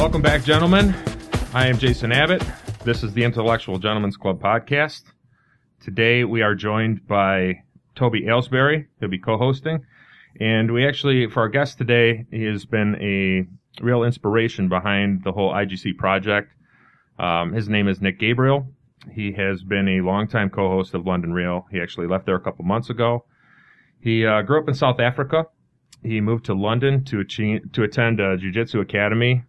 Welcome back, gentlemen. I am Jason Abbott. This is the Intellectual Gentlemen's Club podcast. Today we are joined by Toby Aylesbury. He'll be co-hosting. And we actually, for our guest today, he has been a real inspiration behind the whole IGC project. His name is Nic Gabriel. He has been a longtime co-host of London Real. He actually left there a couple months ago. He grew up in South Africa. He moved to London to attend a Jiu-Jitsu academy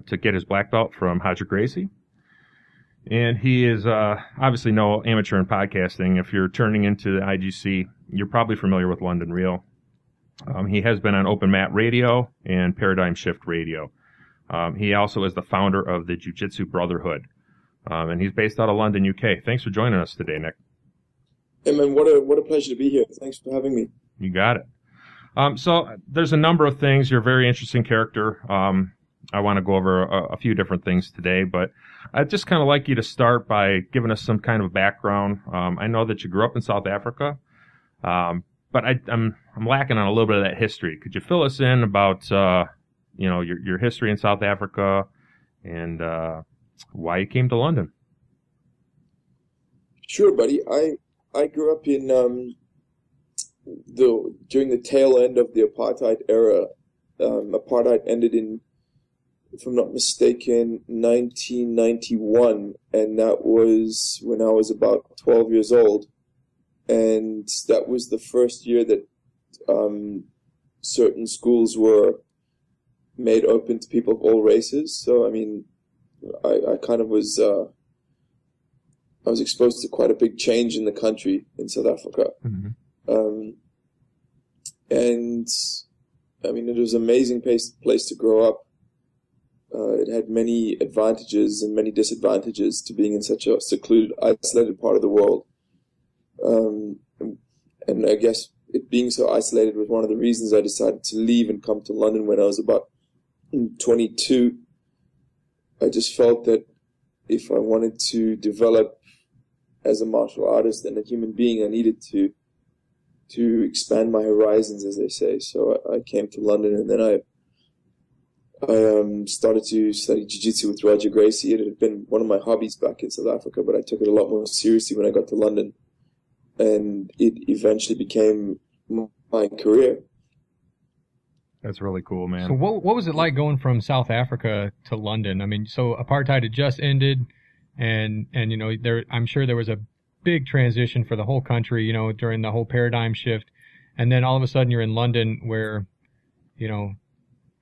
to get his black belt from Gracies. And he is obviously no amateur in podcasting. If you're turning into the IGC, you're probably familiar with London Real. He has been on Open Mat Radio and Paradigm Shift Radio. He also is the founder of the Jiu-Jitsu Brotherhood. And he's based out of London, UK. Thanks for joining us today, Nick. Hey, man, what a pleasure to be here. Thanks for having me. You got it. So there's a number of things. You're a very interesting character. I want to go over a few different things today, but I'd just kind of like you to start by giving us some kind of background. I know that you grew up in South Africa, but I'm lacking on a little bit of that history. Could you fill us in about your history in South Africa and why you came to London? Sure, buddy. I grew up in during the tail end of the apartheid era. Apartheid ended in, if I'm not mistaken, 1991, and that was when I was about 12 years old. And that was the first year that certain schools were made open to people of all races. So, I mean, I kind of was I was exposed to quite a big change in the country in South Africa. Mm-hmm. And I mean, it was an amazing place to grow up. It had many advantages and many disadvantages to being in such a secluded, isolated part of the world. And I guess it being so isolated was one of the reasons I decided to leave and come to London when I was about 22. I just felt that if I wanted to develop as a martial artist and a human being, I needed to expand my horizons, as they say. So I came to London, and then I started to study Jiu-Jitsu with Gracies. It had been one of my hobbies back in South Africa, but I took it a lot more seriously when I got to London, and it eventually became my career. That's really cool, man. So what was it like going from South Africa to London? I mean, so apartheid had just ended, and I'm sure there was a big transition for the whole country, during the whole paradigm shift. And then all of a sudden you're in London where,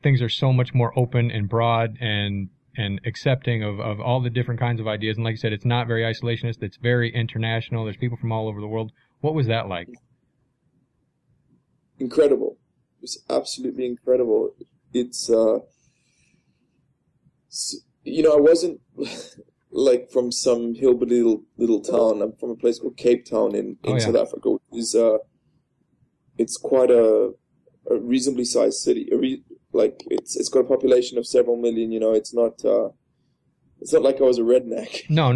things are so much more open and broad and accepting of all the different kinds of ideas. And like you said, it's not very isolationist. It's very international. There's people from all over the world. What was that like? Incredible. It was absolutely incredible. It's, I wasn't like from some hillbilly little town. I'm from a place called Cape Town in South Africa. It's quite a reasonably sized city. It's got a population of several million. It's not like I was a redneck. No.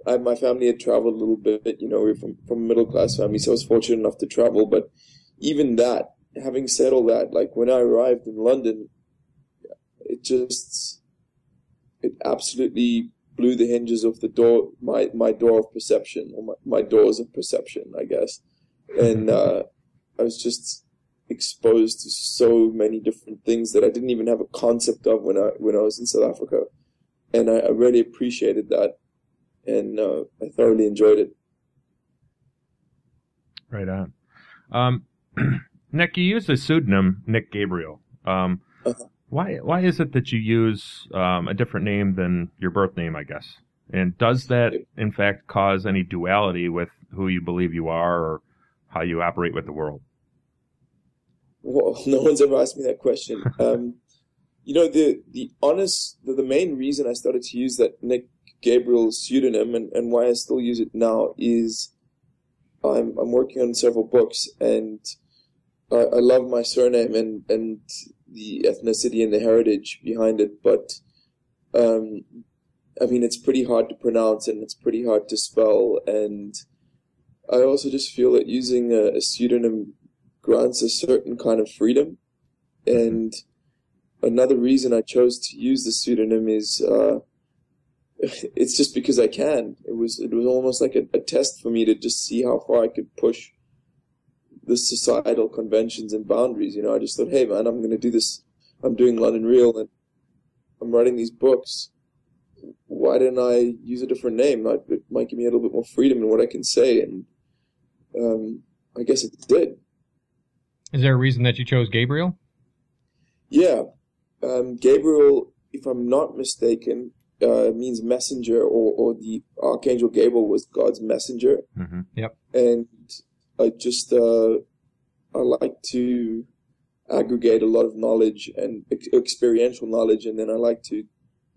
My family had traveled a little bit. We're from a middle class family, so I was fortunate enough to travel. But even that, having said all that, like when I arrived in London, it absolutely blew the hinges off the door, my door of perception, or my doors of perception, I guess. And I was just exposed to so many different things that I didn't even have a concept of when I was in South Africa. And I really appreciated that, and I thoroughly enjoyed it. Right on. Nick, you use the pseudonym Nic Gabriel. Why is it that you use a different name than your birth name, I guess? And does that, in fact, cause any duality with who you believe you are or how you operate with the world? Well, no one's ever asked me that question. The main reason I started to use that Nic Gabriel pseudonym and why I still use it now is I'm working on several books, and I love my surname and the ethnicity and the heritage behind it, but it's pretty hard to pronounce and it's pretty hard to spell, and I also just feel that using a pseudonym grants a certain kind of freedom, and another reason I chose to use the pseudonym is it's just because I can. It was almost like a test for me to just see how far I could push the societal conventions and boundaries. I just thought, hey man, I'm going to do this. I'm doing London Real and I'm writing these books. Why didn't I use a different name? It might give me a little bit more freedom in what I can say, and I guess it did. Is there a reason that you chose Gabriel? Yeah. Gabriel, if I'm not mistaken, means messenger, or the Archangel Gabriel was God's messenger. Mm-hmm. Yep. And I just, I like to aggregate a lot of knowledge and experiential knowledge, and then I like to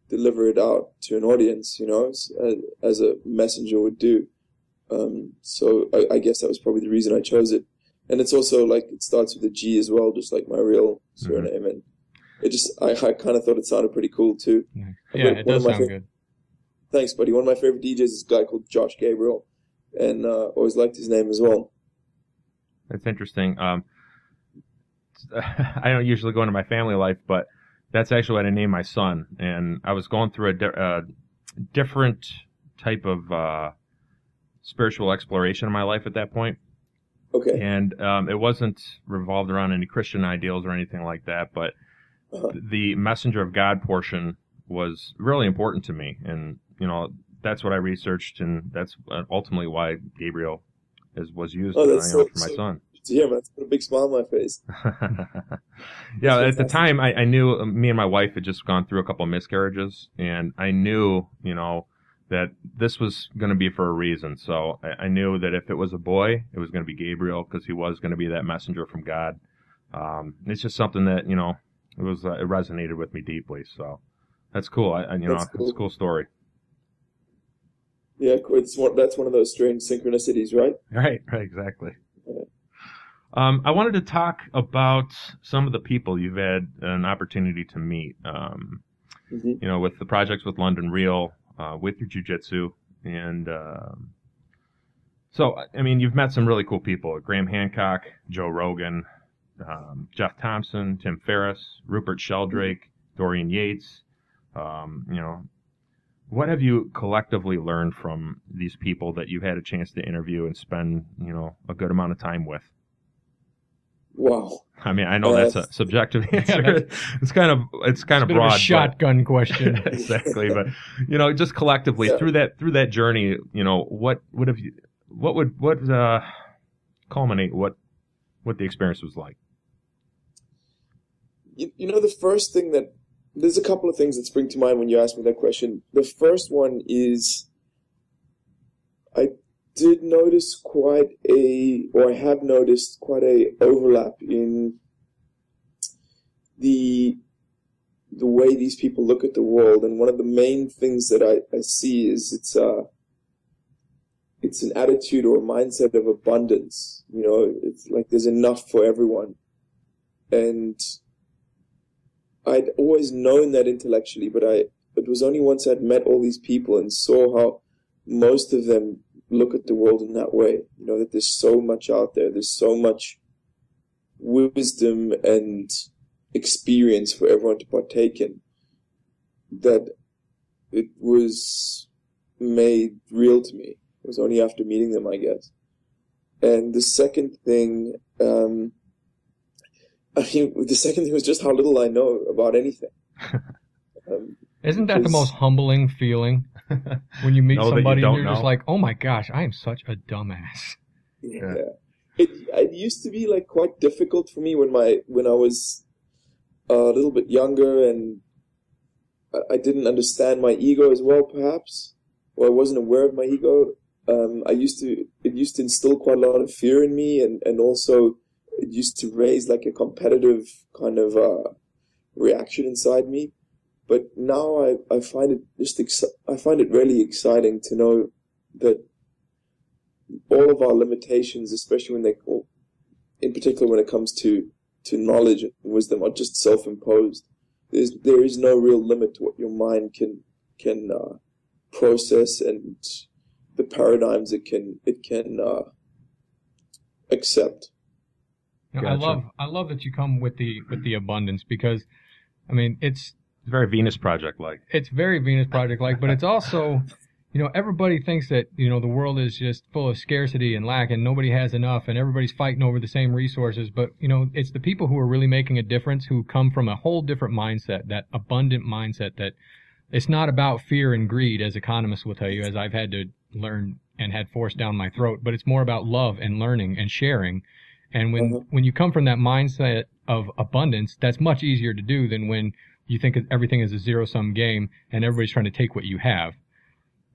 deliver it out to an audience, as a messenger would do. So I guess that was probably the reason I chose it. And it's also like, it starts with a G as well, just like my real surname. And it just, I kind of thought it sounded pretty cool too. Yeah, it does sound good. Thanks, buddy. One of my favorite DJs is a guy called Josh Gabriel, and always liked his name as well. That's interesting. I don't usually go into my family life, but that's actually what I named my son. And I was going through a different type of spiritual exploration in my life at that point. Okay. And it wasn't revolved around any Christian ideals or anything like that, but the messenger of God portion was really important to me. And, that's what I researched, and that's ultimately why Gabriel was used for my son. Yeah, man, it's put a big smile on my face. Yeah, at the time, I knew me and my wife had just gone through a couple of miscarriages, and I knew, that this was going to be for a reason. So I knew that if it was a boy, it was going to be Gabriel, because he was going to be that messenger from God. It's just something that, it resonated with me deeply. So that's cool. It's a cool story. Yeah, that's one of those strange synchronicities, right? Right, exactly. Yeah. I wanted to talk about some of the people you've had an opportunity to meet, with the projects with London Real, with your Jiu-Jitsu. And so, you've met some really cool people. Graham Hancock, Joe Rogan, Jeff Thompson, Tim Ferriss, Rupert Sheldrake, Dorian Yates. What have you collectively learned from these people that you've had a chance to interview and spend, a good amount of time with? Wow. I know that's a subjective answer. It's kind of broad. Of a shotgun question. Exactly. But, just collectively through that journey, what would culminate what the experience was like? The first thing there's a couple of things that spring to mind when you ask me that question. The first one is, I have noticed quite a overlap in the way these people look at the world. And one of the main things that I see is it's an attitude or a mindset of abundance. It's like there's enough for everyone. And I'd always known that intellectually, but it was only once I'd met all these people and saw how most of them look at the world in that way. That there's so much out there. There's so much wisdom and experience for everyone to partake in, that it was made real to me. It was only after meeting them, I guess. And the second thing, was just how little I know about anything. Isn't that the most humbling feeling? When you meet somebody and you're just like, oh my gosh, I am such a dumbass. Yeah. It used to be like quite difficult for me when I was a little bit younger, and I didn't understand my ego as well, perhaps, or I wasn't aware of my ego. It used to instill quite a lot of fear in me, and also it used to raise like a competitive kind of reaction inside me. But now I find it really exciting to know that all of our limitations, especially in particular when it comes to knowledge and wisdom, are just self-imposed. There is no real limit to what your mind can process, and the paradigms it can accept. Gotcha. I love that you come with the abundance, because I mean, it's very Venus Project-like. It's very Venus Project-like, but it's also, everybody thinks that, the world is just full of scarcity and lack and nobody has enough and everybody's fighting over the same resources. But, it's the people who are really making a difference who come from a whole different mindset, that abundant mindset, that it's not about fear and greed, as economists will tell you, as I've had to learn and had forced down my throat, but it's more about love and learning and sharing. And when you come from that mindset of abundance, that's much easier to do than when you think everything is a zero-sum game and everybody's trying to take what you have.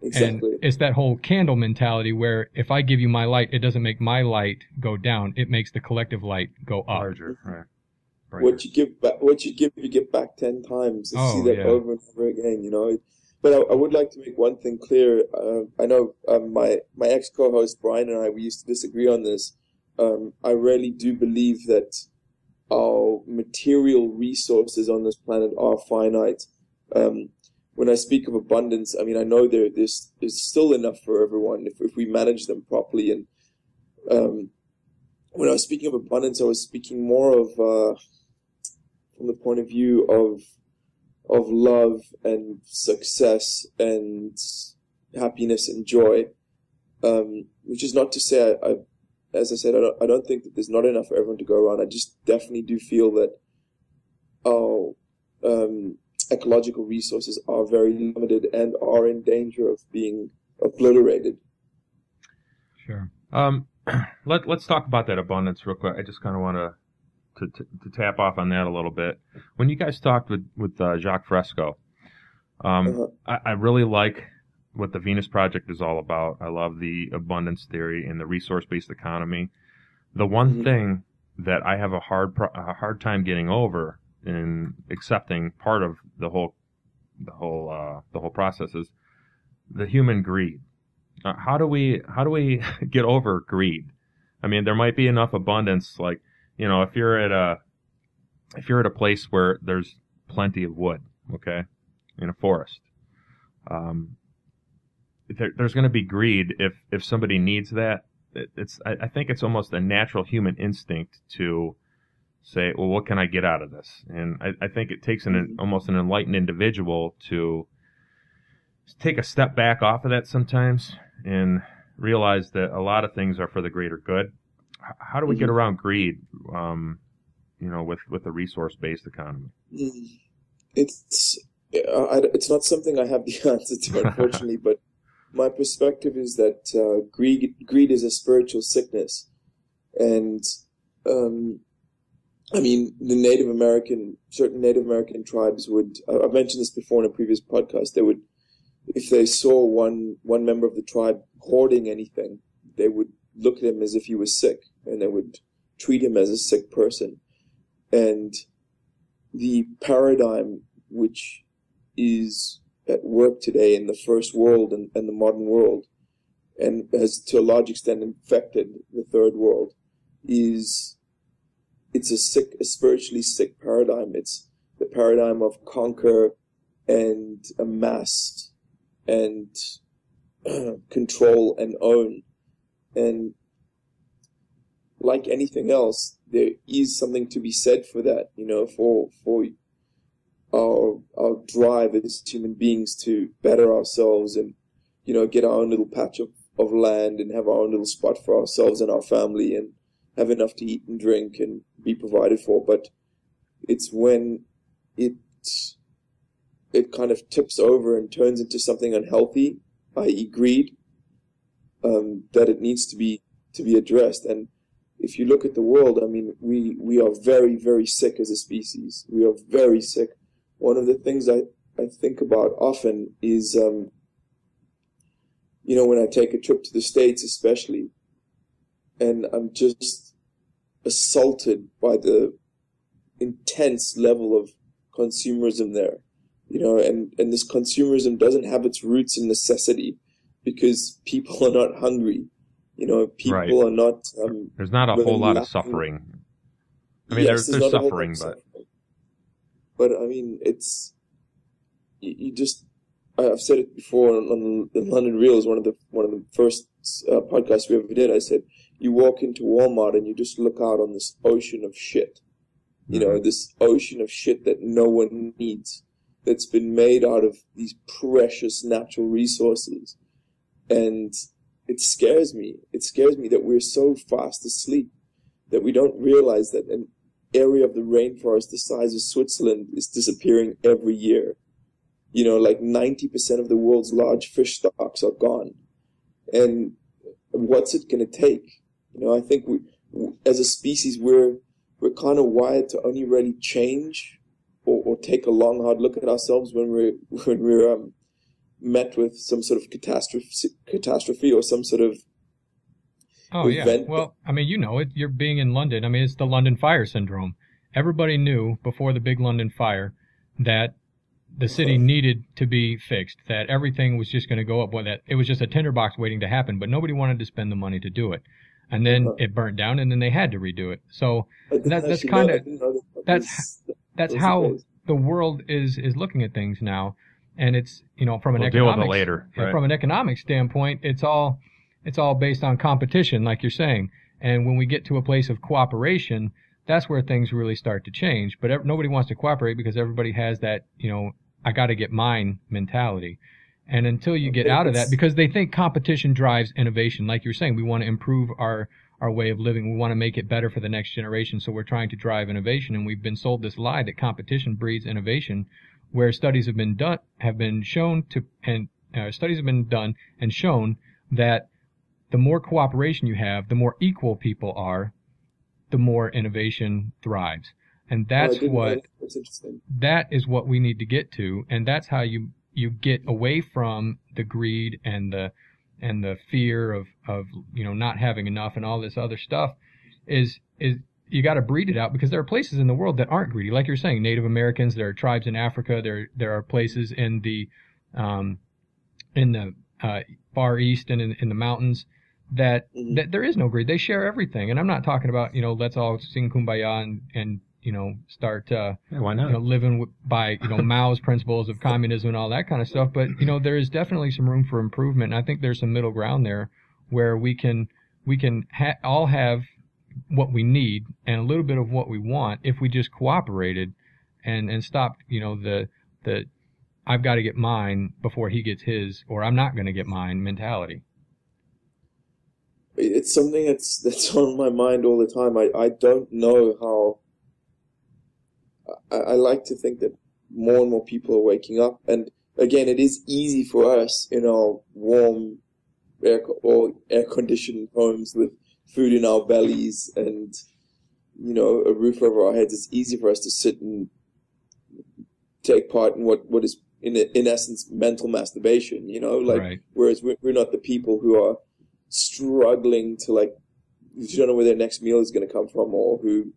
Exactly. And it's that whole candle mentality where if I give you my light, it doesn't make my light go down. It makes the collective light go up. Larger, right. What you give back, you get back 10 times. I see that over and over again, But I would like to make one thing clear. I know my ex-co-host Brian and I, we used to disagree on this. I really do believe that our material resources on this planet are finite. When I speak of abundance, I mean, I know there's still enough for everyone if we manage them properly. And when I was speaking of abundance, I was speaking more of from the point of view of love and success and happiness and joy, which is not to say as I said, I don't think that there's not enough for everyone to go around. I just definitely do feel that our ecological resources are very limited and are in danger of being obliterated. Sure. Let's talk about that abundance real quick. I just kind of want to tap off on that a little bit. When you guys talked with Jacques Fresco, I really like what the Venus Project is all about. I love the abundance theory and the resource-based economy. The one thing that I have a hard time getting over in accepting part of the whole process is the human greed. How do we get over greed? I mean, there might be enough abundance, like, if you're at a place where there's plenty of wood, okay, in a forest, there's going to be greed if somebody needs that. I think it's almost a natural human instinct to say, well, what can I get out of this? And I think it takes almost an enlightened individual to take a step back off of that sometimes and realize that a lot of things are for the greater good. How do we get around greed, with a resource-based economy? It's not something I have the answer to, unfortunately, but my perspective is that greed is a spiritual sickness. And, I mean, certain Native American tribes would, I've mentioned this before in a previous podcast, they would, if they saw one member of the tribe hoarding anything, they would look at him as if he was sick, and they would treat him as a sick person. And the paradigm which is at work today in the first world and the modern world, and has to a large extent infected the third world, it's a spiritually sick paradigm. It's the paradigm of conquer and amass and control and own. And like anything else, there is something to be said for that, for our drive as human beings to better ourselves and, get our own little patch of land and have our own little spot for ourselves and our family and have enough to eat and drink and be provided for. But it's when it kind of tips over and turns into something unhealthy, i.e. greed, that it needs to be addressed. And if you look at the world, I mean, we are very, very sick as a species. We are very sick. One of the things I think about often is, when I take a trip to the States especially, and I'm just assaulted by the intense level of consumerism there, and this consumerism doesn't have its roots in necessity because people are not hungry. People are not. There's not a whole lot of suffering. I mean, yes, there's suffering, but I mean, it's you just. I've said it before on the London Reels, one of the first podcasts we ever did. I said, you walk into Walmart and you just look out on this ocean of shit, You know, this ocean of shit that no one needs, that's been made out of these precious natural resources. And it scares me. It scares me that we're so fast asleep that we don't realize that an area of the rainforest the size of Switzerland is disappearing every year. You know, like 90% of the world's large fish stocks are gone. And what's it going to take? You know, I think we, as a species, we're kind of wired to only really change or take a long, hard look at ourselves when we're met with some sort of catastrophe or some sort of event. Yeah. Well, I mean, you know it. You're being in London. I mean, it's the London Fire syndrome. Everybody knew before the big London fire that the city needed to be fixed, that everything was just going to go up, that it was just a tinderbox waiting to happen, but nobody wanted to spend the money to do it. And then it burnt down, and then they had to redo it. So that's kind of that's how the world is looking at things now. And it's, you know, from an from an economic standpoint, it's all based on competition, like you're saying. And when we get to a place of cooperation, that's where things really start to change. But nobody wants to cooperate because everybody has that, you know, I got to get mine mentality. And until you get out of that, because they think competition drives innovation. Like you're saying, we want to improve our way of living. We want to make it better for the next generation. So we're trying to drive innovation. And we've been sold this lie that competition breeds innovation, where studies have been done and shown that the more cooperation you have, the more equal people are, the more innovation thrives. And that's that is what we need to get to. And that's how you get away from the greed and the fear of, you know, not having enough and all this other stuff is you got to breed it out, because there are places in the world that aren't greedy. Like you're saying, Native Americans, there are tribes in Africa, there are places in the Far East and in the mountains that there is no greed. They share everything. And I'm not talking about, you know, let's all sing Kumbaya and you know, start why not? You know, living by, you know, Mao's principles of communism and all that kind of stuff. But, you know, there is definitely some room for improvement. And I think there's some middle ground there where we can all have what we need and a little bit of what we want if we just cooperated and stopped, you know, the I've got to get mine before he gets his, or I'm not going to get mine mentality. It's something that's on my mind all the time. I don't know how. I like to think that more and more people are waking up. And again, it is easy for us in our warm air-conditioned homes with food in our bellies and, you know, a roof over our heads. It's easy for us to sit and take part in what is in essence mental masturbation, you know, like, right. Whereas we're not the people who are struggling to, like, you don't know where their next meal is going to come from, or who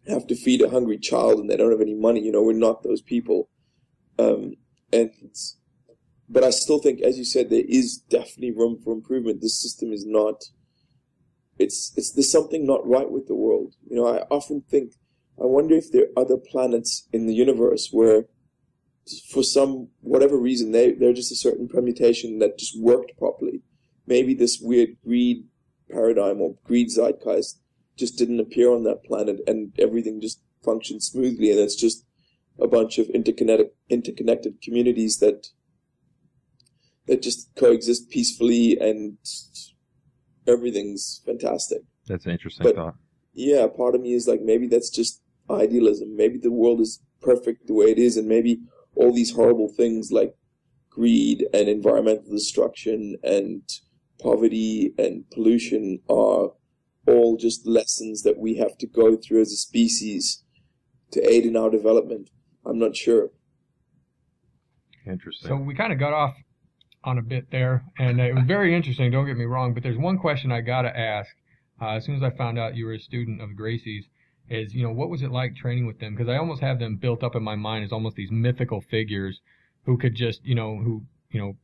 have to feed a hungry child and they don't have any money. You know, we're not those people. But I still think, as you said, there is definitely room for improvement. This system is not, there's something not right with the world. You know, I often think, I wonder if there are other planets in the universe where, for whatever reason, they're just a certain permutation that just worked properly. Maybe this weird greed paradigm or greed zeitgeist just didn't appear on that planet, and everything just functions smoothly, and it's just a bunch of interconnected communities that just coexist peacefully, and everything's fantastic. That's an interesting thought. Yeah, part of me is like, maybe that's just idealism. Maybe the world is perfect the way it is, and maybe all these horrible things like greed and environmental destruction and poverty and pollution are all just lessons that we have to go through as a species to aid in our development. I'm not sure. Interesting. So we kind of got off on a bit there, and it was very interesting, don't get me wrong, but there's one question I got to ask. As soon as I found out you were a student of Gracies, is, you know, what was it like training with them? Because I almost have them built up in my mind as almost these mythical figures who could just,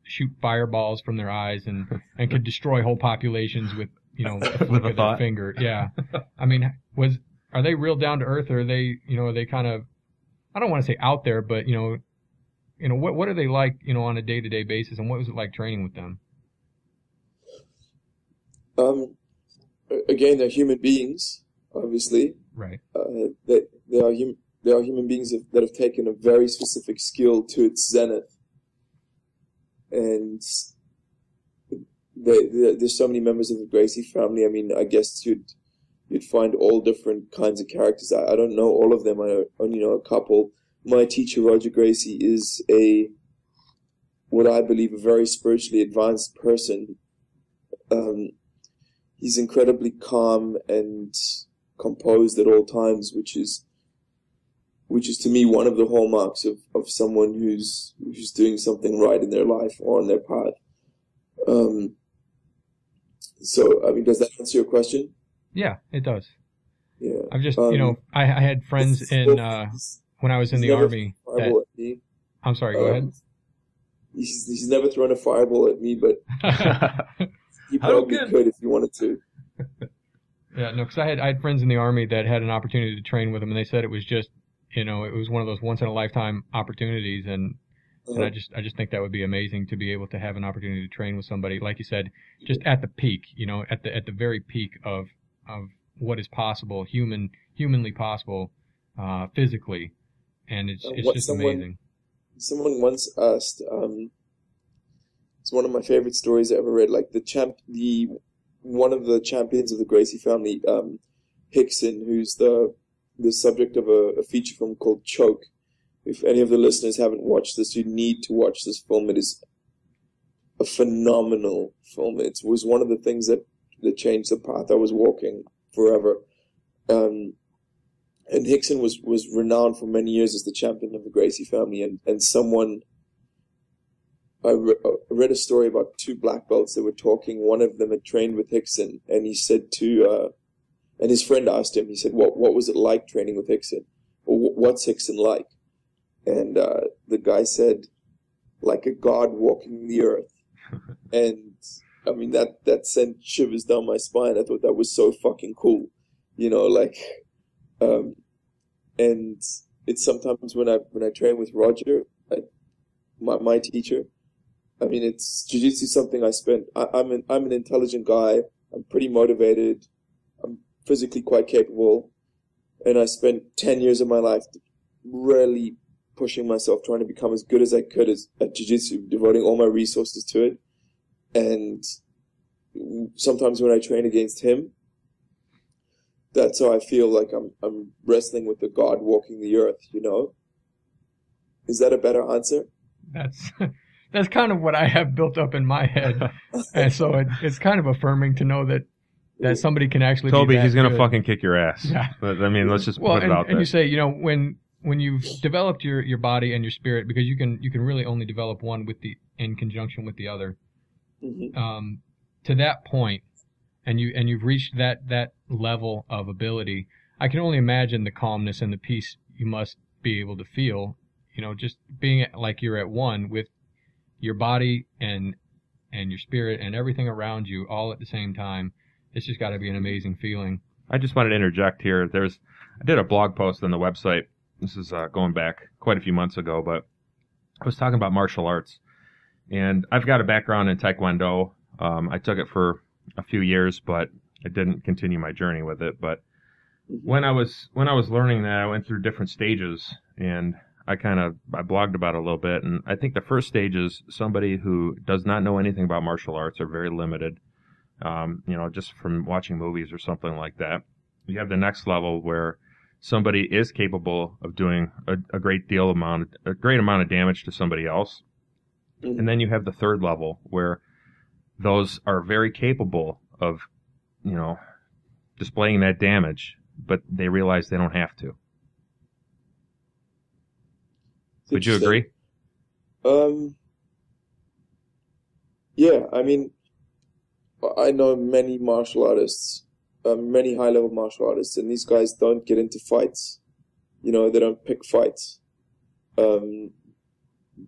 shoot fireballs from their eyes and could destroy whole populations with, with a their finger. Yeah. I mean, are they real down to earth, or are they, are they kind of, I don't want to say out there, but, what are they like, on a day-to-day basis, and what was it like training with them? Again, they're human beings, obviously. Right. They are human beings that have taken a very specific skill to its zenith, and there's so many members of the Gracie family. I mean, I guess you'd find all different kinds of characters. I don't know all of them. I only know a couple. My teacher, Roger Gracie, is what I believe, a very spiritually advanced person. He's incredibly calm and composed at all times, which is to me one of the hallmarks of someone who's doing something right in their life or on their path. So, I mean, does that answer your question? Yeah, it does. Yeah. I've just, I had friends when I was in the Army. I'm sorry, go ahead. He's never thrown a fireball at me, but he probably could if he wanted to. Yeah, no, because I had friends in the Army that had an opportunity to train with him, and they said it was just, it was one of those once in a lifetime opportunities, and I just think that would be amazing to be able to have an opportunity to train with somebody, like you said, just at the peak, at the very peak of what is possible, humanly possible, physically, and it's just amazing. Someone once asked, it's one of my favorite stories I ever read, like one of the champions of the Gracie family, Hickson, who's the subject of a feature film called Choke. If any of the listeners haven't watched this, you need to watch this film. It is a phenomenal film. It was one of the things that changed the path I was walking forever. And Hickson was renowned for many years as the champion of the Gracie family. And someone, I read a story about two black belts that were talking. One of them had trained with Hickson, and he said and his friend asked him, he said, what was it like training with Hickson? Or what's Hickson like? And the guy said, like a god walking the earth. And I mean, that sent shivers down my spine. I thought that was so fucking cool, and it's sometimes when I train with Roger, my teacher, I mean, it's Jiu-Jitsu something I'm an intelligent guy. I'm pretty motivated. I'm physically quite capable. And I spent 10 years of my life really pushing myself, trying to become as good as I could at Jiu-Jitsu, devoting all my resources to it. And sometimes when I train against him, that's how I feel like I'm wrestling with the god walking the earth, Is that a better answer? That's kind of what I have built up in my head. And so it's kind of affirming to know that somebody can actually Toby, be that he's going to good. fucking kick your ass. Yeah. But, I mean, let's just put it out there. And you say, when you've developed your body and your spirit, because you can really only develop one in conjunction with the other. Mm-hmm. To that point, and you've reached that level of ability, I can only imagine the calmness and the peace you must be able to feel, just being like you're at one with your body and your spirit and everything around you all at the same time. It's just got to be an amazing feeling. I just wanted to interject here. I did a blog post on the website. This is going back quite a few months ago, but I was talking about martial arts. And I've got a background in Taekwondo. I took it for a few years, but I didn't continue my journey with it. But when I was learning that, I went through different stages, and I blogged about it a little bit. And I think the first stage is somebody who does not know anything about martial arts or very limited, just from watching movies or something like that. You have the next level where somebody is capable of doing a great amount of damage to somebody else. And then you have the third level where those are very capable of, displaying that damage, but they realize they don't have to. Would you agree? Yeah, I mean, I know many martial artists, many high-level martial artists, and these guys don't get into fights. They don't pick fights.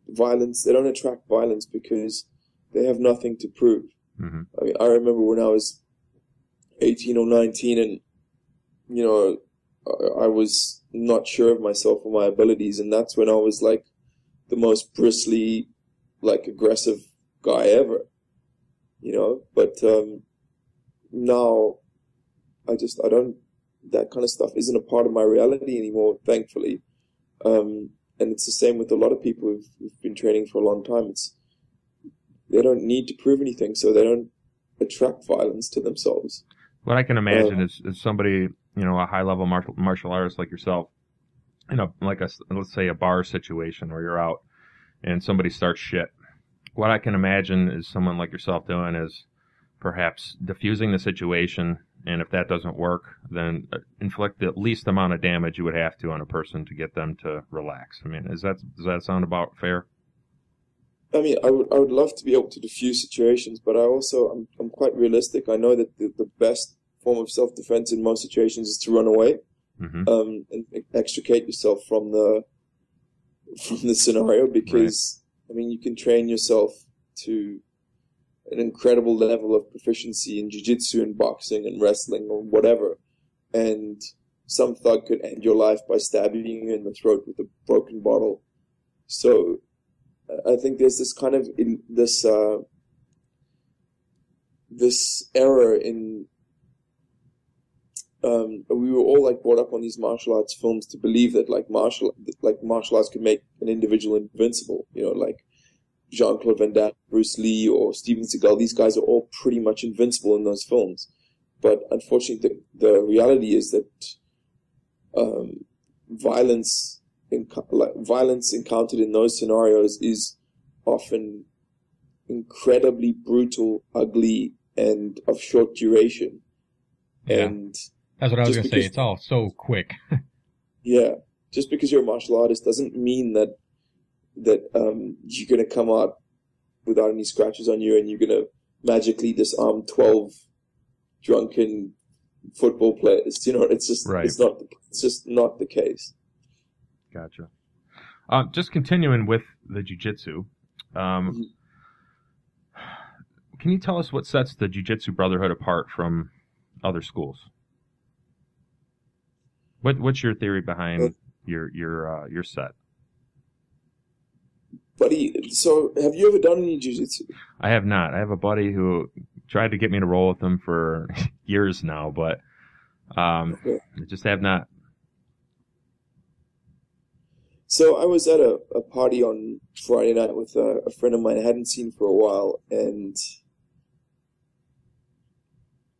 Violence, they don't attract violence because they have nothing to prove. Mm-hmm. I mean, I remember when I was 18 or 19 and, I was not sure of myself or my abilities, and that's when I was like the most bristly, like aggressive guy ever, but now I that kind of stuff isn't a part of my reality anymore, thankfully. And it's the same with a lot of people who've been training for a long time. They don't need to prove anything, so they don't attract violence to themselves. What I can imagine is somebody, a high-level martial artist like yourself, let's say a bar situation where you're out and somebody starts shit. What I can imagine is someone like yourself doing is perhaps diffusing the situation, and if that doesn't work, then inflict the least amount of damage you would have to on a person to get them to relax. I mean, does that sound about fair? I mean, I would love to be able to diffuse situations, but I'm quite realistic. I know that the best form of self-defense in most situations is to run away, and extricate yourself from the scenario, because right. I mean, you can train yourself to an incredible level of proficiency in jiu-jitsu and boxing and wrestling or whatever, and some thug could end your life by stabbing you in the throat with a broken bottle. So I think there's this kind of this error in we were all like brought up on these martial arts films to believe that martial arts could make an individual invincible, like Jean-Claude Van Damme, Bruce Lee, or Steven Seagal. These guys are all pretty much invincible in those films. But unfortunately, the reality is that violence encountered in those scenarios is often incredibly brutal, ugly, and of short duration. Yeah. And that's what I was going to say. It's all so quick. Yeah. Just because you're a martial artist doesn't mean that you're going to come out without any scratches on you and you're going to magically disarm 12 drunken football players. It's just, right. It's just not the case. Gotcha. Just continuing with the jiu-jitsu, can you tell us what sets the Jiu-Jitsu Brotherhood apart from other schools? What's your theory behind your set? Buddy, so have you ever done any jiu-jitsu? I have not. I have a buddy who tried to get me to roll with him for years now, but I just have not. So I was at a party on Friday night with a friend of mine I hadn't seen for a while, and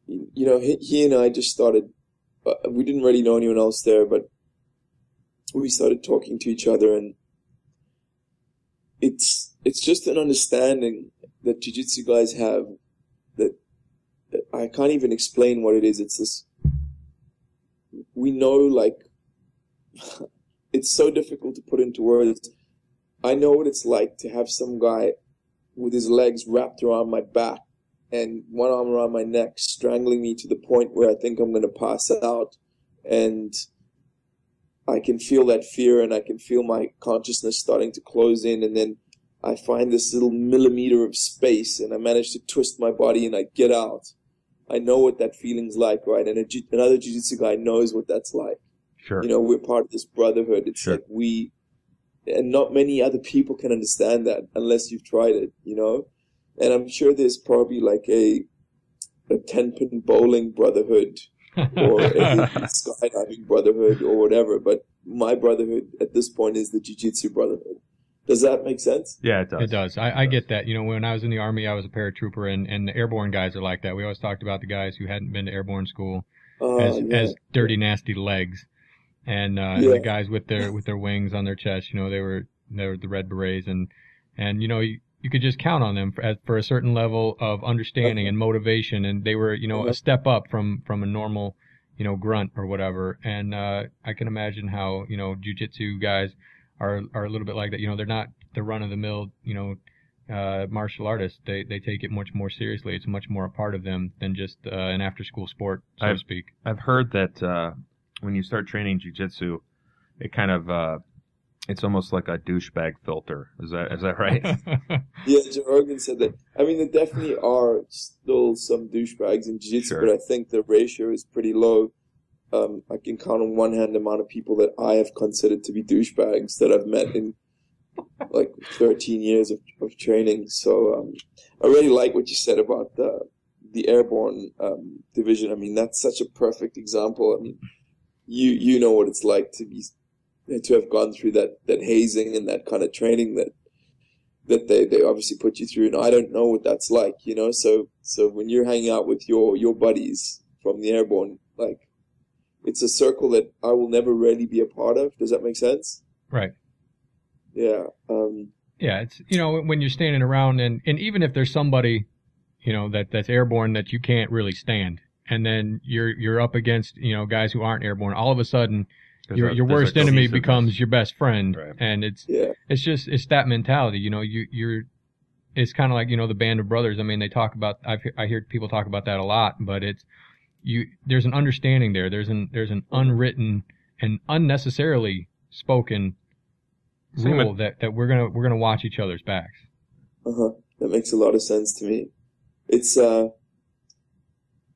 he and I just started. We didn't really know anyone else there, but we started talking to each other, and it's just an understanding that jiu-jitsu guys have that I can't even explain what it is. It's this. We know, it's so difficult to put into words. I know what it's like to have some guy with his legs wrapped around my back and one arm around my neck, strangling me to the point where I think I'm going to pass out. And I can feel that fear, and I can feel my consciousness starting to close in. And then I find this little millimeter of space, and I manage to twist my body, and I get out. I know what that feeling's like, right? And another jiu-jitsu guy knows what that's like. Sure. We're part of this brotherhood. It's sure. Like and not many other people can understand that unless you've tried it, And I'm sure there's probably like a 10-pin bowling brotherhood or a skydiving brotherhood or whatever. But my brotherhood at this point is the Jiu-Jitsu brotherhood. Does that make sense? Yeah, it does. It does. I get that. When I was in the Army, I was a paratrooper, and the airborne guys are like that. We always talked about the guys who hadn't been to airborne school as dirty, nasty legs. And the guys with their wings on their chest, they were the Red Berets, and you could just count on them for a certain level of understanding and motivation, and they were a step up from a normal grunt or whatever. And I can imagine how jiu-jitsu guys are a little bit like that. They're not the run of the mill martial artists. They take it much more seriously. It's much more a part of them than just an after school sport, so to speak. I've heard that when you start training jiu-jitsu, it kind of it's almost like a douchebag filter. Is that right? Yeah, Joe Rogan said that. I mean, there definitely are still some douchebags in jiu-jitsu, sure. But I think the ratio is pretty low. I can count on one hand the amount of people that I have considered to be douchebags that I've met in 13 years of training. So I really like what you said about the airborne division. I mean, that's such a perfect example. I mean, you know what it's like to have gone through that hazing and that kind of training that they obviously put you through, and I don't know what that's like, you know. So when you're hanging out with your buddies from the airborne, like, it's a circle that I will never really be a part of. Does that make sense? Right. Yeah. Yeah, it's, you know, when you're standing around and even if there's somebody, you know, that's airborne that you can't really stand, and then you're up against, you know, guys who aren't airborne, all of a sudden your worst enemy becomes your best friend. Right. And it's that mentality, you know, it's kind of like, you know, the band of brothers. I mean, they talk about, I hear people talk about that a lot, but there's an understanding there. There's an unwritten and unnecessarily spoken rule that we're gonna watch each other's backs. That makes a lot of sense to me. It's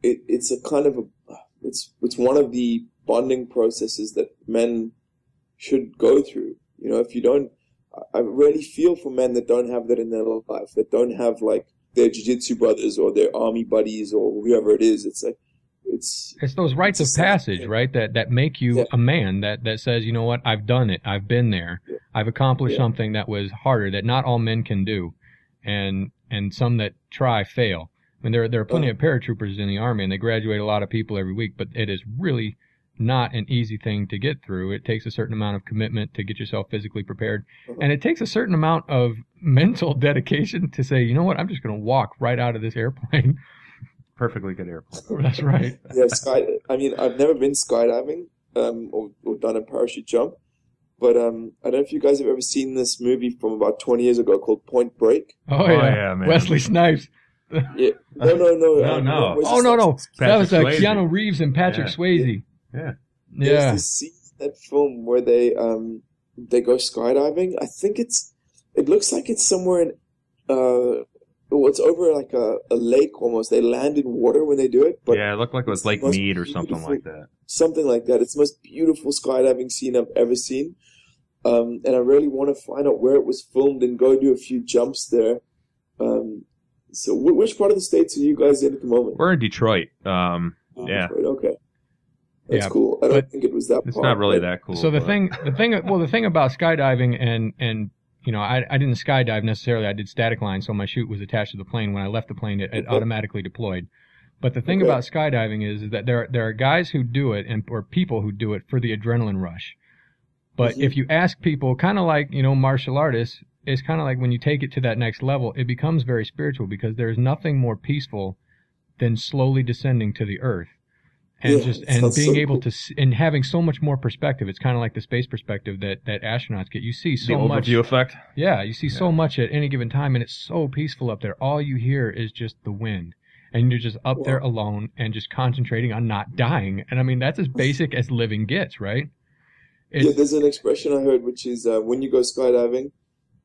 it's a kind of it's one of the bonding processes that men should go through. You know, if you don't, I really feel for men that don't have that in their life, that don't have like their jiu-jitsu brothers or their army buddies or whoever it is. It's like, it's those rites of passage, right? That make you a man, that says, you know what, I've done it. I've been there. Yeah. I've accomplished something that was harder, that not all men can do. And some that try fail. I mean, there are plenty of paratroopers in the Army, and they graduate a lot of people every week, but it is really not an easy thing to get through. It takes a certain amount of commitment to get yourself physically prepared. And it takes a certain amount of mental dedication to say, you know what, I'm just going to walk right out of this airplane. Perfectly good airplane. That's right. Yeah, I mean, I've never been skydiving or done a parachute jump, but I don't know if you guys have ever seen this movie from about 20 years ago called Point Break. Oh yeah, man. Wesley Snipes. Yeah. No. No. That was Keanu Reeves and Patrick Swayze. Yeah. There's this scene in that film where they go skydiving. I think it looks like it's somewhere in it's over like a lake almost. They land in water when they do it. But yeah, it looked like it was Lake Mead or something like that. Something like that. It's the most beautiful skydiving scene I've ever seen. And I really want to find out where it was filmed and go do a few jumps there. So which part of the States are you guys in at the moment? We're in Detroit. Yeah. Detroit, okay. That's cool. I don't think it was that It's not really that cool. So the thing about skydiving and you know, I didn't skydive necessarily. I did static line, so my chute was attached to the plane. When I left the plane, it automatically deployed. But the thing about skydiving is that there are guys who do it or people who do it for the adrenaline rush. But if you ask people, kind of like, you know, martial artists, it's kind of like when you take it to that next level, it becomes very spiritual because there's nothing more peaceful than slowly descending to the earth. And being able to and having so much more perspective. It's kind of like the space perspective that astronauts get. You see so much. The overview effect. Yeah, you see so much at any given time, and it's so peaceful up there. All you hear is just the wind, and you're just up there alone and just concentrating on not dying. And I mean, that's as basic as living gets, right? There's an expression I heard, which is when you go skydiving,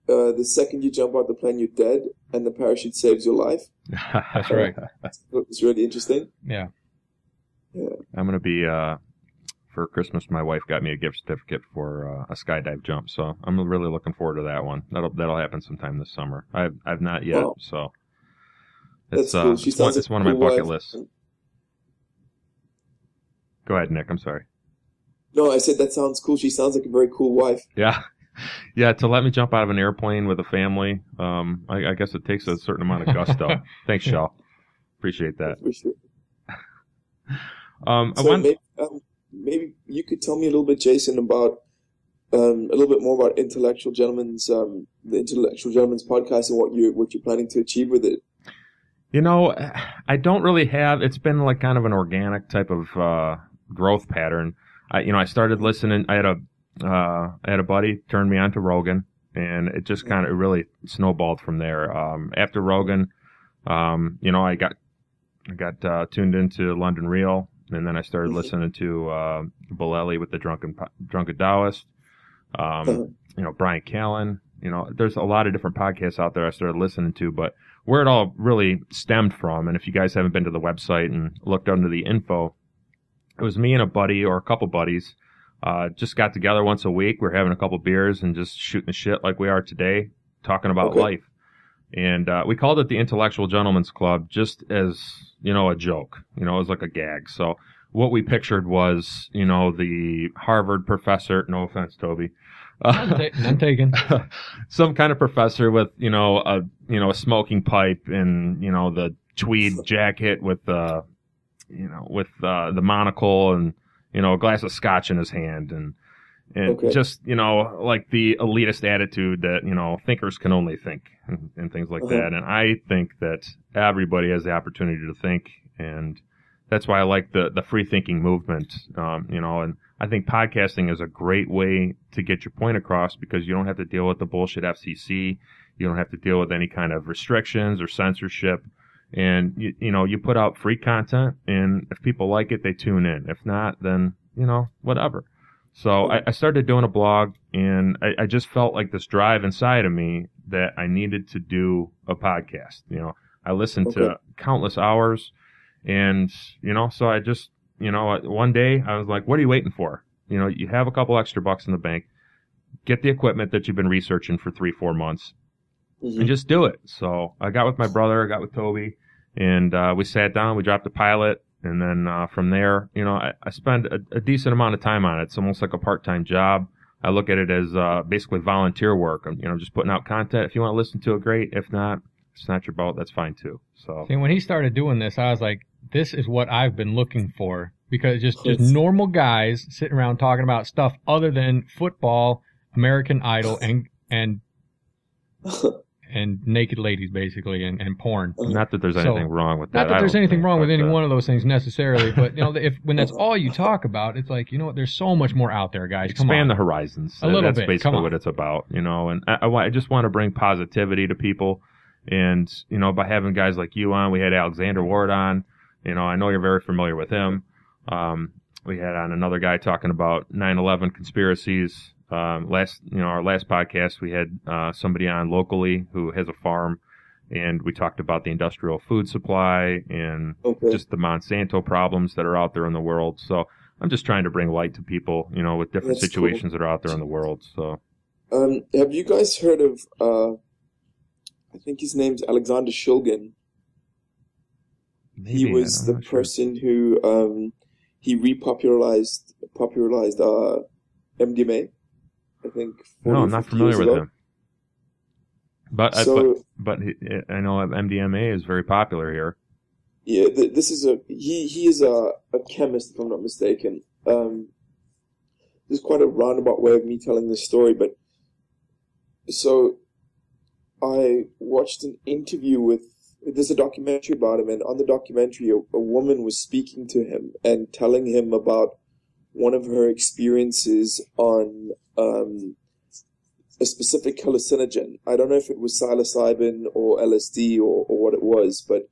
the second you jump out the plane, you're dead, and the parachute saves your life. That's right. It's really interesting. Yeah. Yeah. I'm going to be, for Christmas, my wife got me a gift certificate for a skydive jump, so I'm really looking forward to that one. That'll happen sometime this summer. I've not yet, so it's cool. it's one of my bucket lists. Go ahead, Nick. I'm sorry. No, I said that sounds cool. She sounds like a very cool wife. Yeah. Yeah, to let me jump out of an airplane with a family, I guess it takes a certain amount of gusto. Thanks, Shell. Appreciate that. For sure. Maybe you could tell me a little bit, Jason, about a little bit more about the Intellectual Gentleman's podcast and what you're planning to achieve with it. You know, I don't really have. It's been like kind of an organic type of growth pattern. I started listening. I had a buddy turn me on to Rogan, and it just kind of really snowballed from there. After Rogan, I got tuned into London Real, and then I started listening to Bolelli with the Drunken Taoist. Brian Callen. There's a lot of different podcasts out there I started listening to, but where it all really stemmed from, and if you guys haven't been to the website and looked under the info, it was me and a buddy or a couple buddies just got together once a week. We're having a couple beers and just shooting the shit like we are today, talking about life. And we called it the Intellectual Gentlemen's Club just as a joke. It was like a gag. So what we pictured was, the Harvard professor, no offense, Toby. None taken. Some kind of professor with, a smoking pipe and, the tweed jacket with the monocle and, a glass of scotch in his hand and just, like the elitist attitude that, thinkers can only think and things like that. And I think that everybody has the opportunity to think, and that's why I like the free thinking movement, and I think podcasting is a great way to get your point across because you don't have to deal with the bullshit FCC. You don't have to deal with any kind of restrictions or censorship. And, you put out free content, and if people like it, they tune in. If not, then, whatever. So I started doing a blog, and I just felt like this drive inside of me that I needed to do a podcast. I listened to countless hours, and, so I just, one day I was like, what are you waiting for? You have a couple extra bucks in the bank, get the equipment that you've been researching for 3-4 months, and just do it. So I got with my brother, I got with Toby, and we sat down, we dropped a pilot. And then from there, I spend a decent amount of time on it. It's almost like a part-time job. I look at it as basically volunteer work. I'm, just putting out content. If you want to listen to it, great. If not, it's not your boat. That's fine too. So. See, when he started doing this, I was like, this is what I've been looking for, because just normal guys sitting around talking about stuff other than football, American Idol, and naked ladies, basically, and porn. Not that there's anything wrong with that. Not that there's anything wrong with any one of those things necessarily, but when that's all you talk about, it's like, there's so much more out there, guys. Come on. Expand the horizons. A little That's bit. basically what it's about, and I just want to bring positivity to people, and by having guys like you on, we had Alexander Ward on. I know you're very familiar with him. We had on another guy talking about 9/11 conspiracies. Our last podcast, we had somebody on locally who has a farm, and we talked about the industrial food supply and just the Monsanto problems that are out there in the world. So I'm just trying to bring light to people, with different situations that are out there in the world. So, have you guys heard of? I think his name's Alexander Shulgin. He was the person who he popularized MDMA. I think. No, I'm not familiar with him. But I know MDMA is very popular here. Yeah, this is he is a chemist, if I'm not mistaken. This is quite a roundabout way of me telling this story, but so I watched an interview there's a documentary about him, and on the documentary, a woman was speaking to him and telling him about one of her experiences on a specific hallucinogen. I don't know if it was psilocybin or LSD or what it was, but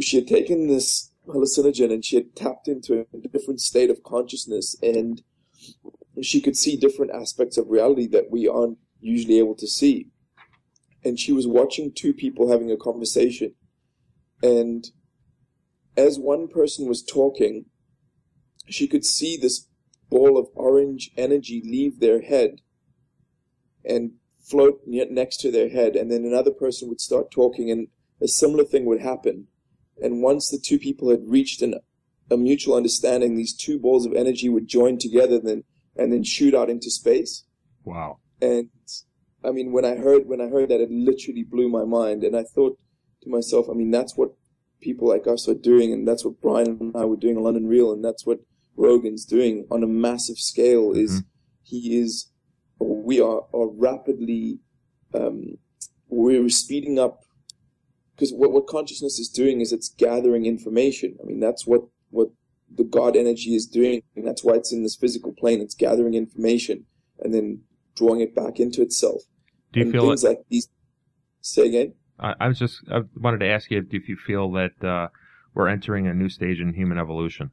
she had taken this hallucinogen and she had tapped into a different state of consciousness, and she could see different aspects of reality that we aren't usually able to see. And she was watching two people having a conversation, and as one person was talking, she could see this ball of orange energy leave their head and float next to their head, and then another person would start talking and a similar thing would happen. And once the two people had reached a mutual understanding, these two balls of energy would join together and then shoot out into space. Wow. And I mean, when I heard that, it literally blew my mind, and I thought to myself, I mean, that's what people like us are doing, and that's what Brian and I were doing on London Real, and that's what Rogan's doing on a massive scale. We are rapidly, we're speeding up, because what consciousness is doing is it's gathering information. I mean, that's what the God energy is doing, and that's why it's in this physical plane. It's gathering information and then drawing it back into itself. Do you feel things like these? Say again. I wanted to ask you if you feel that we're entering a new stage in human evolution.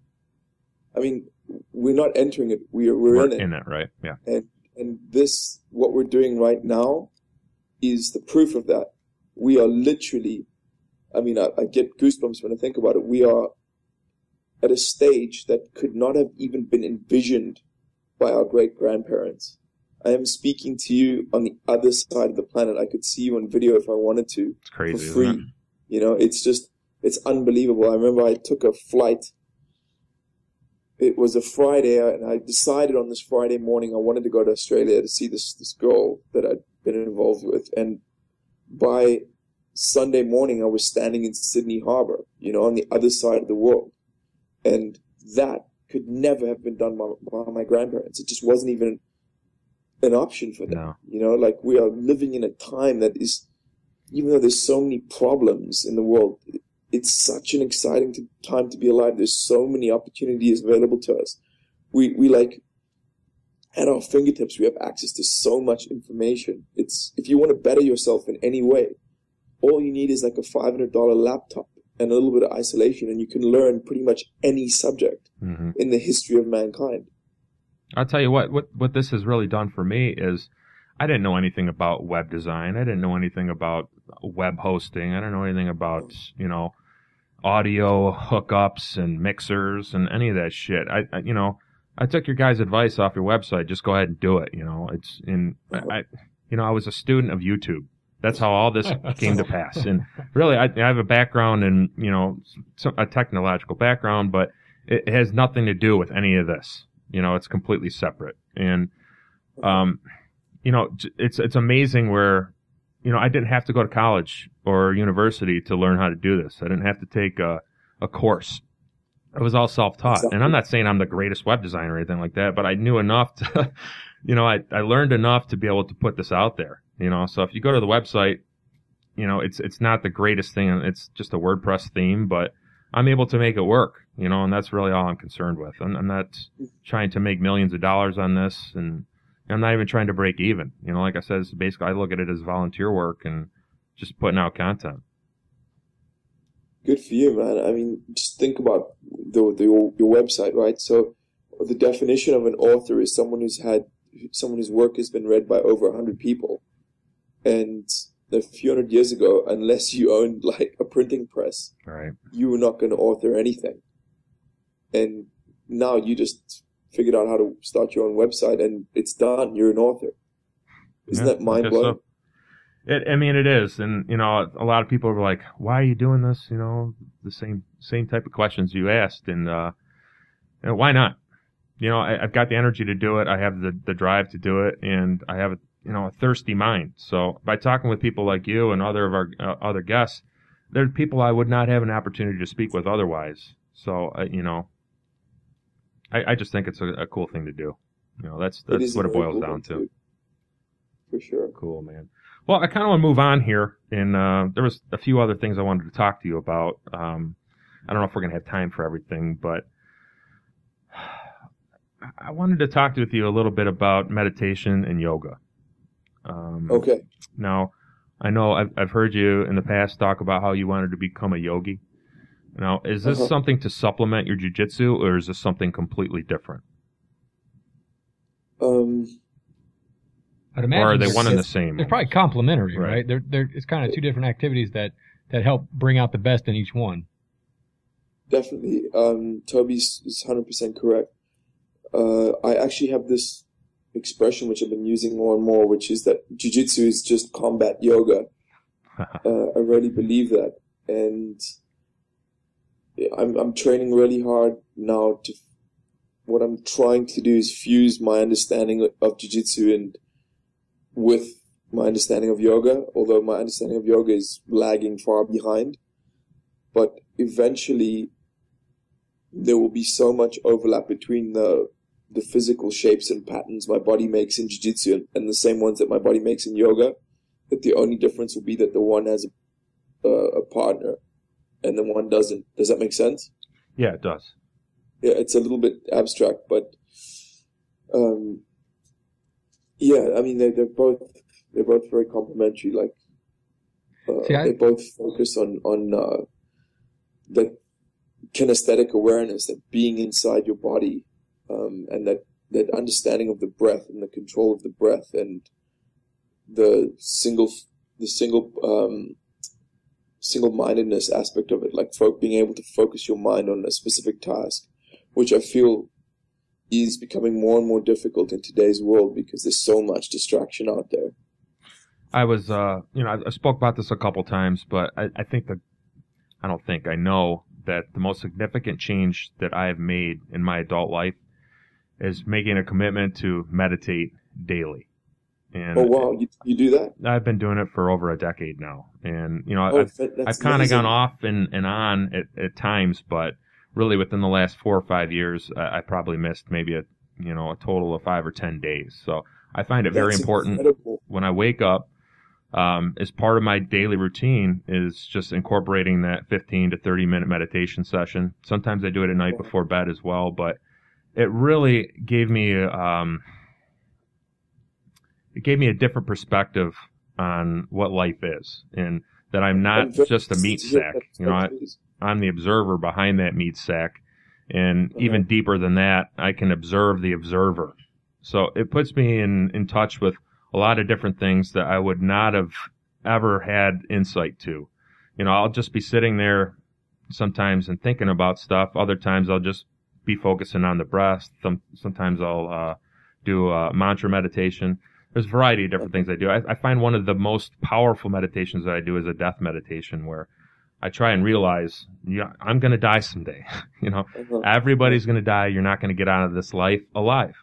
I mean, we're not entering it. We're in it. In it, right? Yeah. And this, what we're doing right now, is the proof of that. We are literally, I mean, I get goosebumps when I think about it. We are at a stage that could not have even been envisioned by our great-grandparents. I am speaking to you on the other side of the planet. I could see you on video if I wanted to. It's crazy, for free. Isn't it? It's just, It's unbelievable. I remember I took a flight. It was a Friday, and I decided on this Friday morning I wanted to go to Australia to see this girl that I'd been involved with. And by Sunday morning, I was standing in Sydney Harbour, on the other side of the world. And that could never have been done by my grandparents. It just wasn't even an option for them. No. Like we are living in a time that is, even though there's so many problems in the world, it's such an exciting time to be alive. There's so many opportunities available to us. We like, at our fingertips, we have access to so much information. If you want to better yourself in any way, all you need is like a $500 laptop and a little bit of isolation, and you can learn pretty much any subject in the history of mankind. I'll tell you what this has really done for me is I didn't know anything about web design. I didn't know anything about web hosting. I didn't know anything about, audio hookups and mixers and any of that shit. I took your guys' advice off your website. Just go ahead and do it. I was a student of YouTube. That's how all this came to pass. And really, I have a background in, a technological background, but it has nothing to do with any of this. It's completely separate. And, it's amazing where, I didn't have to go to college or university to learn how to do this. I didn't have to take a course. It was all self-taught. Exactly. And I'm not saying I'm the greatest web designer or anything like that, but I knew enough to, I learned enough to be able to put this out there. So if you go to the website, it's not the greatest thing. It's just a WordPress theme, but I'm able to make it work, and that's really all I'm concerned with. I'm not trying to make millions of dollars on this, and I'm not even trying to break even. Like I said, basically I look at it as volunteer work and just putting out content. Good for you, man. I mean, just think about your website, right? So the definition of an author is someone whose work has been read by over 100 people. And a few hundred years ago, unless you owned like a printing press, right, you were not going to author anything. And now you just figured out how to start your own website and it's done. You're an author. Isn't that mind blowing? So. It is. And, a lot of people are like, why are you doing this? The same type of questions you asked. And, why not? I've got the energy to do it. I have the drive to do it. And I have a thirsty mind. So by talking with people like you and other of our other guests, there's people I would not have an opportunity to speak with otherwise. So, I just think it's a cool thing to do. That's what it boils down to. For sure. Cool, man. Well, I kind of want to move on here, and there was a few other things I wanted to talk to you about. I don't know if we're going to have time for everything, but I wanted to talk with you a little bit about meditation and yoga. Okay. Now, I know I've heard you in the past talk about how you wanted to become a yogi. Now, is this something to supplement your jiu-jitsu, or is this something completely different? I'd imagine or are they one and the same? They're probably complementary, right? It's kind of two different activities that help bring out the best in each one. Definitely. Toby's is 100% correct. I actually have this expression which I've been using more and more, which is that jiu-jitsu is just combat yoga. I really believe that. And I'm training really hard now what I'm trying to do is fuse my understanding of jiu-jitsu and with my understanding of yoga, although my understanding of yoga is lagging far behind. But eventually there will be so much overlap between the physical shapes and patterns my body makes in jiu-jitsu and the same ones that my body makes in yoga, that the only difference will be that the one has a partner and the one doesn't. Does that make sense? Yeah, it does. Yeah, it's a little bit abstract, but yeah, I mean they're both very complementary. Like they both focus on the kinesthetic awareness, that being inside your body, and that understanding of the breath and the control of the breath and the single-mindedness aspect of it, like being able to focus your mind on a specific task, which I feel is becoming more and more difficult in today's world because there's so much distraction out there. I was, I spoke about this a couple times, but I think I know that the most significant change that I have made in my adult life is making a commitment to meditate daily. And Oh, wow. You do that? I've been doing it for over a decade now. And, I've kind of amazing. gone off and on at times, but really within the last 4 or 5 years, I probably missed maybe a total of 5 or 10 days. So I find it very important incredible. when I wake up, as part of my daily routine is just incorporating that 15 to 30-minute meditation session. Sometimes I do it at night before bed as well, but it really gave me a different perspective on what life is, and that I'm not just a meat sack. I'm the observer behind that meat sack, and even deeper than that, I can observe the observer. So it puts me in touch with a lot of different things that I would not have ever had insight to. I'll just be sitting there sometimes and thinking about stuff. Other times I'll just be focusing on the breath. Sometimes I'll do a mantra meditation. There's a variety of different things I do. I find one of the most powerful meditations that I do is a death meditation, where I try and realize, I'm going to die someday. Everybody's going to die. You're not going to get out of this life alive.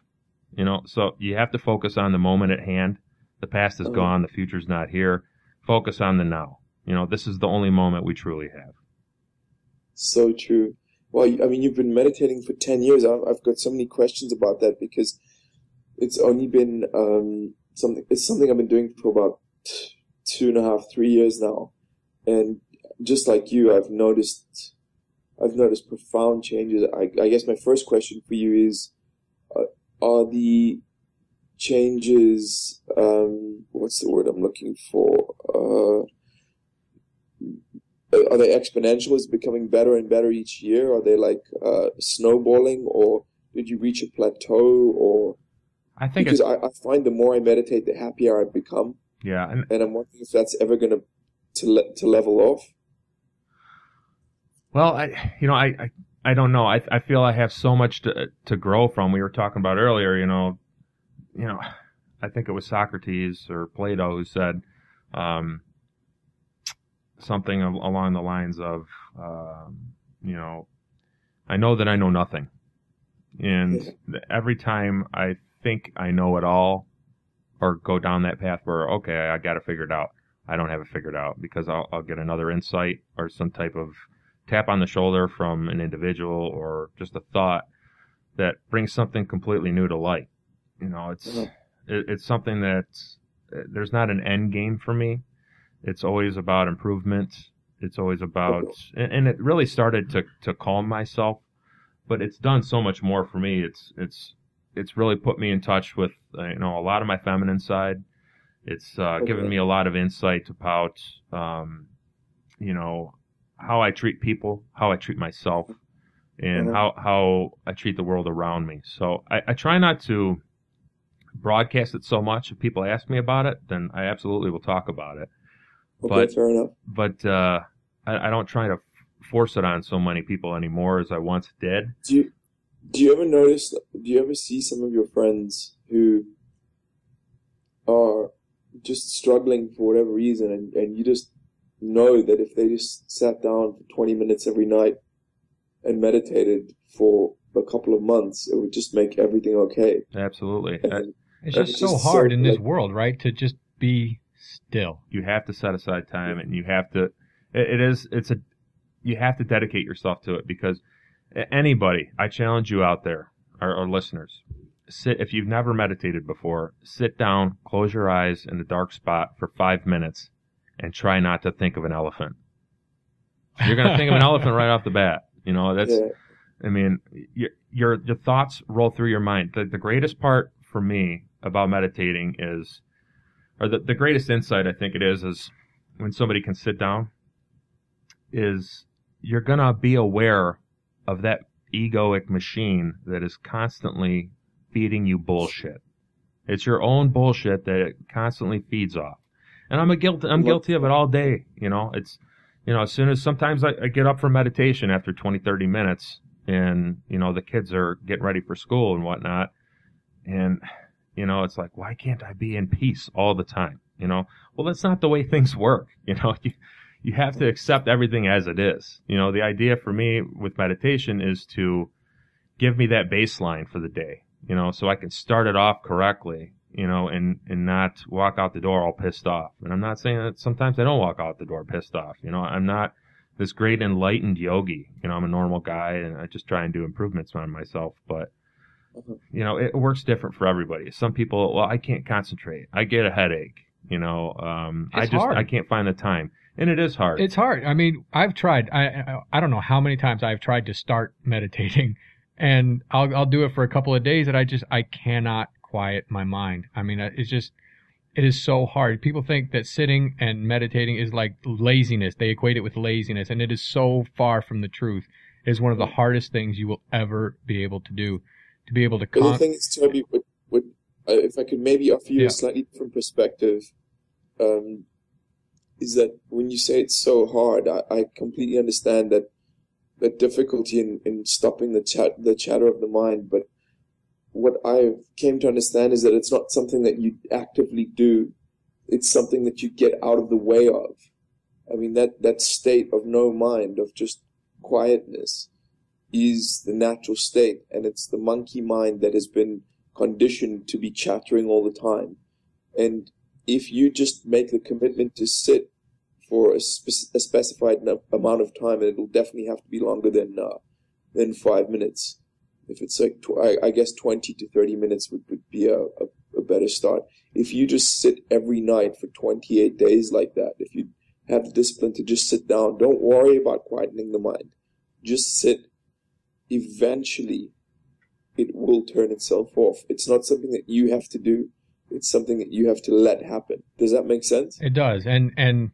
So you have to focus on the moment at hand. The past is gone. The future's not here. Focus on the now. This is the only moment we truly have. So true. Well, you've been meditating for 10 years. I've got so many questions about that, because it's only been something I've been doing for about 2.5, 3 years now. And just like you, I've noticed profound changes. I guess my first question for you is, are the changes, what's the word I'm looking for? Are they exponential? Is it becoming better and better each year? Are they like snowballing, or did you reach a plateau? Or I think because I find the more I meditate, the happier I become. Yeah, and I'm wondering if that's ever going to level off. Well, I don't know. I feel I have so much to grow from. We were talking about earlier, I think it was Socrates or Plato who said something along the lines of, I know that I know nothing. And every time I think I know it all, or go down that path where, okay, I got to figure it out, I don't have it figured out, because I'll get another insight or some type of tap on the shoulder from an individual, or just a thought that brings something completely new to light. It's something that there's not an end game for me. It's always about improvement. It's always about, and it really started to calm myself, but it's done so much more for me. It's really put me in touch with, a lot of my feminine side. It's given me a lot of insight about, how I treat people, how I treat myself, and how I treat the world around me. So I try not to broadcast it so much. If people ask me about it, then I absolutely will talk about it. Okay, fair enough. But I don't try to force it on so many people anymore as I once did. Do you ever see some of your friends who are just struggling for whatever reason, and you just know that if they just sat down for 20 minutes every night and meditated for a couple of months, it would just make everything okay? Absolutely. It's just so hard in this world, right? To just be still. You have to set aside time, and you have to, you have to dedicate yourself to it, because anybody, I challenge you out there, our listeners, if you've never meditated before, sit down, close your eyes in a dark spot for 5 minutes, and try not to think of an elephant. You're going to think of an elephant right off the bat. Your thoughts roll through your mind. The greatest part for me about meditating is, or the greatest insight I think it is when somebody can sit down, is you're going to be aware of that egoic machine that is constantly feeding you bullshit. It's your own bullshit that it constantly feeds off. And I'm guilty of it all day. It's, as soon as sometimes I get up for meditation after 20, 30 minutes, and, the kids are getting ready for school and whatnot. And, it's like, why can't I be in peace all the time? Well, that's not the way things work. you have to accept everything as it is. You know, the idea for me with meditation is to give me that baseline for the day, you know, so I can start it off correctly, you know, and not walk out the door all pissed off. And I'm not saying that sometimes I don't walk out the door pissed off. You know, I'm not this great enlightened yogi. You know, I'm a normal guy and I just try and do improvements on myself. But, you know, it works different for everybody. Some people, well, I can't concentrate. I get a headache, you know, Hard. I can't find the time. And it is hard. It's hard. I mean, I've tried. I don't know how many times I've tried to start meditating, and I'll do it for a couple of days, and I cannot quiet my mind. I mean, it is so hard. People think that sitting and meditating is like laziness. They equate it with laziness, and it is so far from the truth. It is one of the hardest things you will ever be able to do. To be able to. But the thing is, Toby, if I could maybe offer you Yeah. a slightly different perspective, is that when you say it's so hard, I completely understand that difficulty in stopping the chatter of the mind. But what I came to understand is that it's not something that you actively do. It's something that you get out of the way of. I mean, that state of no mind, of just quietness, is the natural state. And it's the monkey mind that has been conditioned to be chattering all the time. And if you just make the commitment to sit for a specified amount of time, and it'll definitely have to be longer than 5 minutes. If it's like, I guess 20 to 30 minutes would be a better start. If you just sit every night for 28 days like that, if you have the discipline to just sit down, don't worry about quietening the mind. Just sit. Eventually, it will turn itself off. It's not something that you have to do. It's something that you have to let happen. Does that make sense? It does. And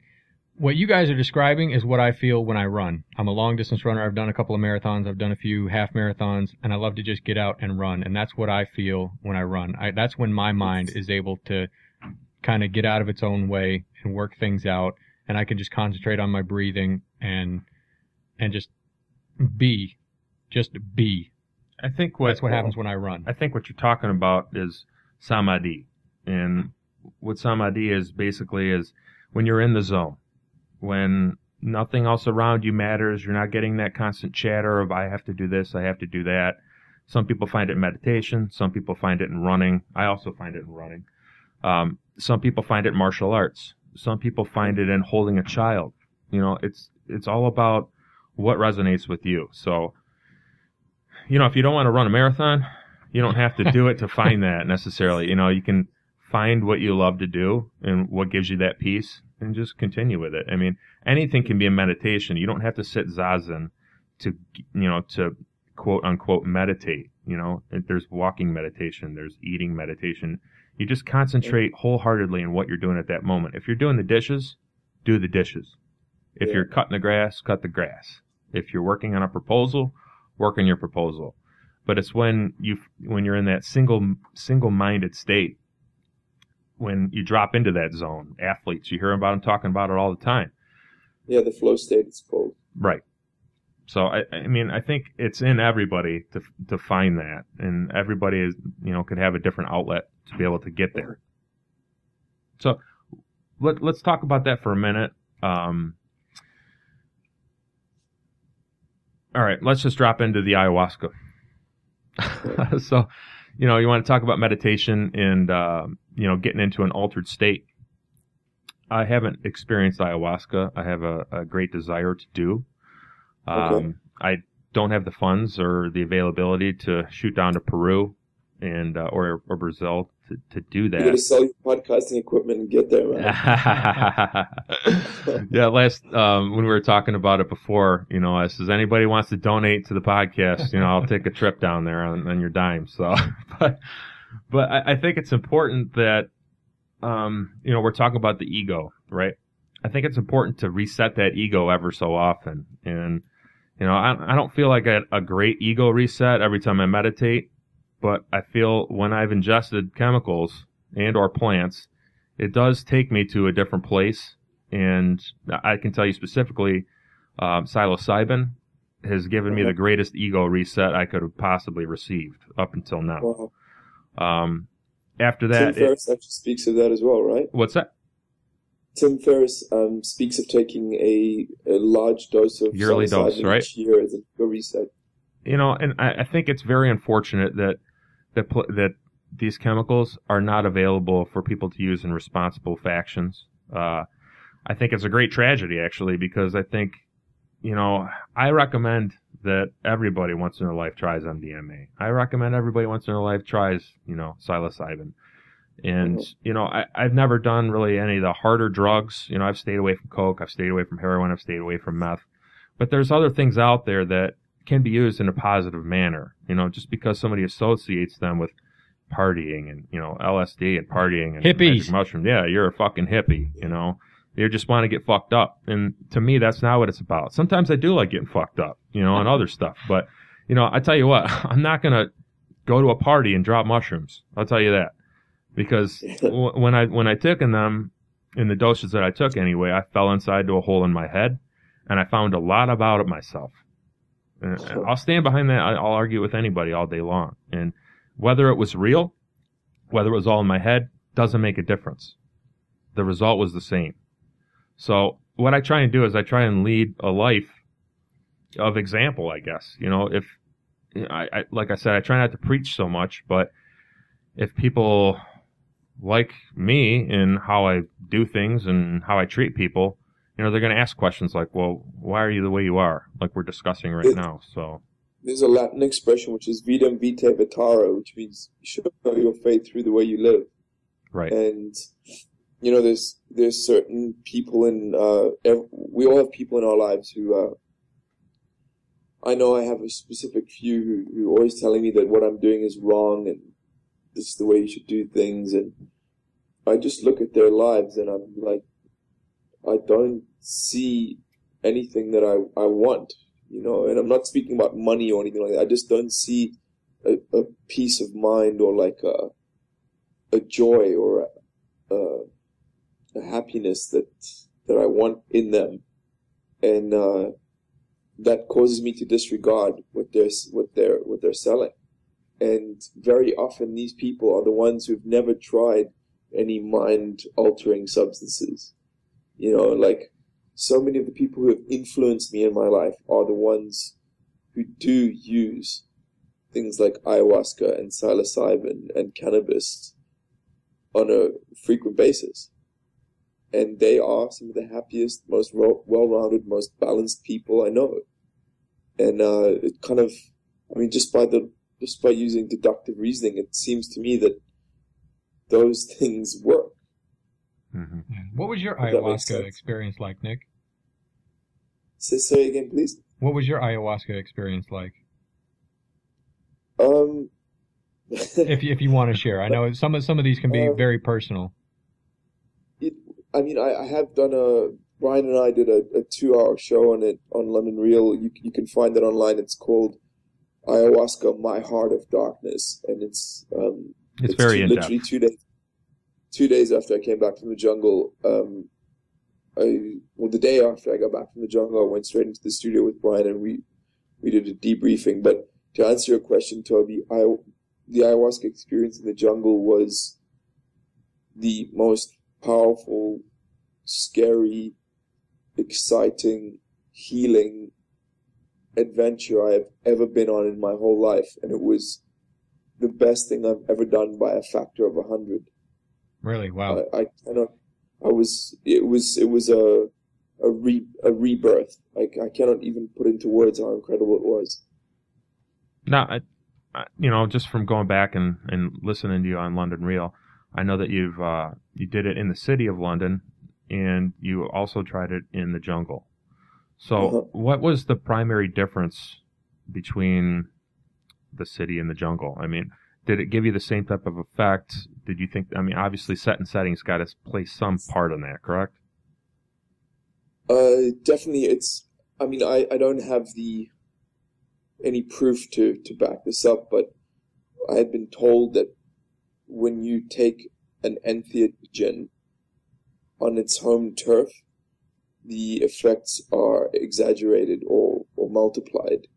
what you guys are describing is what I feel when I run. I'm a long distance runner. I've done a couple of marathons. I've done a few half marathons, and I love to just get out and run. And that's what I feel when I run. That's when my mind is able to kind of get out of its own way and work things out. And I can just concentrate on my breathing and just be. I think That's what happens when I run. I think what you're talking about is samadhi. And what samadhi is basically is when you're in the zone, when nothing else around you matters, you're not getting that constant chatter of I have to do this, I have to do that. Some people find it in meditation. Some people find it in running. I also find it in running. Some people find it in martial arts. Some people find it in holding a child. You know, it's all about what resonates with you. So, you know, if you don't want to run a marathon, you don't have to do it to find that necessarily. You know, you can find what you love to do and what gives you that peace and just continue with it. I mean, anything can be a meditation. You don't have to sit zazen to quote unquote meditate. You know, there's walking meditation, there's eating meditation. You just concentrate wholeheartedly on what you're doing at that moment. If you're doing the dishes, do the dishes. If you're cutting the grass, cut the grass. If you're working on a proposal, work on your proposal. But it's when you're in that single-minded state, when you drop into that zone. Athletes, you hear about them talking about it all the time. Yeah, the flow state, it's called. Right. So I mean, I think it's in everybody to find that, and everybody is, you know, could have a different outlet to be able to get there. So let's talk about that for a minute. All right, let's just drop into the ayahuasca. So, you know, you want to talk about meditation and, you know, getting into an altered state. I haven't experienced ayahuasca. I have a great desire to do. I don't have the funds or the availability to shoot down to Peru and or Brazil to do that. You got to sell your podcasting equipment and get there, man. Yeah, last when we were talking about it before, you know, I says anybody wants to donate to the podcast, you know, I'll take a trip down there on your dime. So, but I think it's important that you know, we're talking about the ego, right? I think it's important to reset that ego ever so often, and you know, I don't feel like a great ego reset every time I meditate. But I feel when I've ingested chemicals and or plants, it does take me to a different place. And I can tell you specifically, psilocybin has given me the greatest ego reset I could have possibly received up until now. Wow. After that, Tim Ferriss actually speaks of that as well, right? What's that? Tim Ferriss speaks of taking a large dose of yearly dose, psilocybin right? each year as a reset. You know, and I think it's very unfortunate that these chemicals are not available for people to use in responsible fashions. I think it's a great tragedy, actually, because I think, you know, I recommend that everybody once in their life tries MDMA. I recommend everybody once in their life tries, you know, psilocybin. And, you know, I've never done really any of the harder drugs. You know, I've stayed away from coke, I've stayed away from heroin, I've stayed away from meth. But there's other things out there that can be used in a positive manner. You know, just because somebody associates them with partying and, you know, LSD and partying and hippies, magic mushroom. Yeah, you're a fucking hippie, you know. You just want to get fucked up. And to me, that's not what it's about. Sometimes I do like getting fucked up, you know, and other stuff. But, you know, I tell you what, I'm not going to go to a party and drop mushrooms. I'll tell you that. Because when I took them, in the doses that I took anyway, I fell inside to a hole in my head, and I found a lot about it myself. And I'll stand behind that. I'll argue with anybody all day long. And whether it was real, whether it was all in my head, doesn't make a difference. The result was the same. So what I try and do is I try and lead a life of example, I guess. You know, if I like I said, I try not to preach so much, but if people like me in how I do things and how I treat people, you know, they're going to ask questions like, well, why are you the way you are? Like we're discussing right now. So there's a Latin expression which is vidam vitae vitara, which means show your faith through the way you live. Right. And you know, there's certain people we all have people in our lives who I know I have a specific few who are always telling me that what I'm doing is wrong and this is the way you should do things. And I just look at their lives and I'm like, I don't see anything that I want, you know, and I'm not speaking about money or anything like that. I just don't see a peace of mind or like a joy or a happiness that I want in them. And that causes me to disregard what they're selling. And very often these people are the ones who've never tried any mind-altering substances. You know, like so many of the people who have influenced me in my life are the ones who do use things like ayahuasca and psilocybin and cannabis on a frequent basis. And they are some of the happiest, most well-rounded, most balanced people I know. And it kind of, I mean, just by using deductive reasoning, it seems to me that those things work. Mm-hmm. What was your ayahuasca experience like, Nick? Say again, please. What was your ayahuasca experience like? If you want to share, I know some of these can be very personal. I have done Brian and I did a 2-hour show on it on London Real. You can find it online. It's called Ayahuasca, My Heart of Darkness, and it's very in-depth. Literally 2 days after I came back from the jungle. The day after I got back from the jungle, I went straight into the studio with Brian and we did a debriefing. But to answer your question, Toby, the ayahuasca experience in the jungle was the most powerful, scary, exciting, healing adventure I have ever been on in my whole life, and it was the best thing I've ever done by a factor of 100. Really? Wow. It was a rebirth. I cannot even put into words how incredible it was. Now, you know, just from going back and listening to you on London Real, I know that you did it in the city of London, and you also tried it in the jungle. So, What was the primary difference between the city and the jungle? I mean, did it give you the same type of effect? Did you think? I mean, obviously, set and setting's got to play some part in that, correct? Definitely. I mean, I don't have any proof to back this up, but I had been told that when you take an entheogen on its home turf, the effects are exaggerated or multiplied.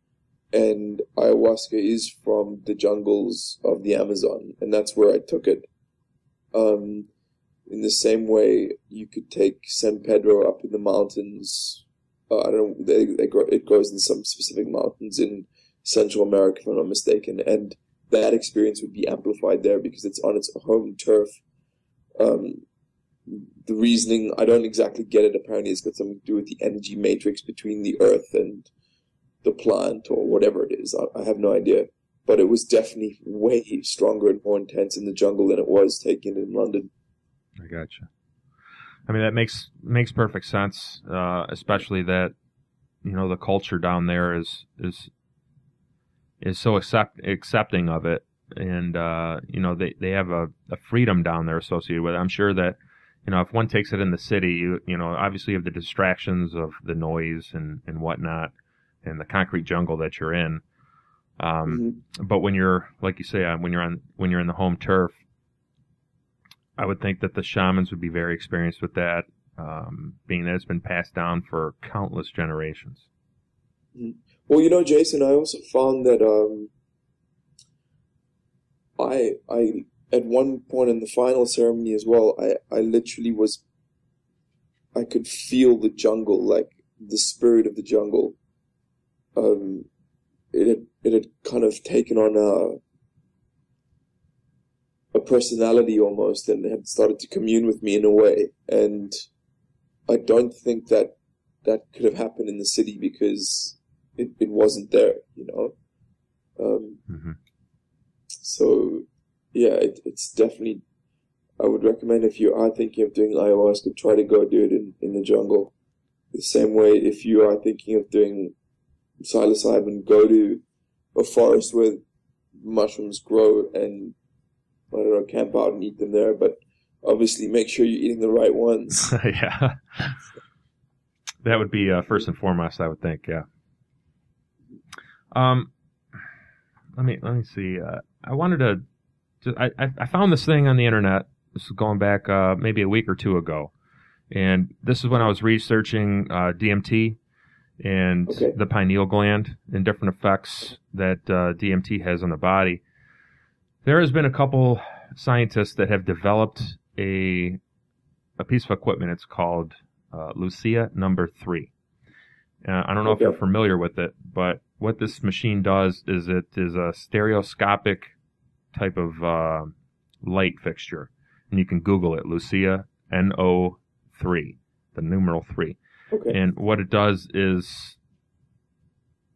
And ayahuasca is from the jungles of the Amazon, and that's where I took it. in the same way you could take San Pedro up in the mountains. I don't know, it grows in some specific mountains in Central America, if I'm not mistaken, and that experience would be amplified there because it's on its home turf. The reasoning, I don't exactly get it. Apparently it's got something to do with the energy matrix between the earth and the plant or whatever it is. I have no idea. But it was definitely way stronger and more intense in the jungle than it was taking it in London. I gotcha. I mean, that makes perfect sense, especially that, the culture down there is so accepting of it. And, they have a freedom down there associated with it. I'm sure that, if one takes it in the city, obviously you have the distractions of the noise and whatnot and the concrete jungle that you're in. But when you're, like you say, when you're in the home turf, I would think that the shamans would be very experienced with that, being that it's been passed down for countless generations. Well, Jason, I also found that I at one point in the final ceremony as well, I literally I could feel the jungle, like the spirit of the jungle. It had kind of taken on a personality almost, and had started to commune with me in a way. And I don't think that could have happened in the city because it wasn't there, So, yeah, it's definitely, I would recommend if you are thinking of doing ayahuasca, try to go do it in the jungle. The same way, if you are thinking of doing psilocybin, go to a forest where mushrooms grow and, I don't know, camp out and eat them there. But obviously make sure you're eating the right ones. Yeah. That would be first and foremost, I would think, yeah. Let me see. I wanted to, I found this thing on the internet. This is going back maybe a week or two ago. And this is when I was researching DMT and the pineal gland and different effects that DMT has on the body. There has been a couple scientists that have developed a piece of equipment. It's called Lucia number 3. I don't know if you're familiar with it, but what this machine does is it is a stereoscopic type of light fixture. And you can Google it, Lucia, NO3, the numeral 3. Okay. And what it does is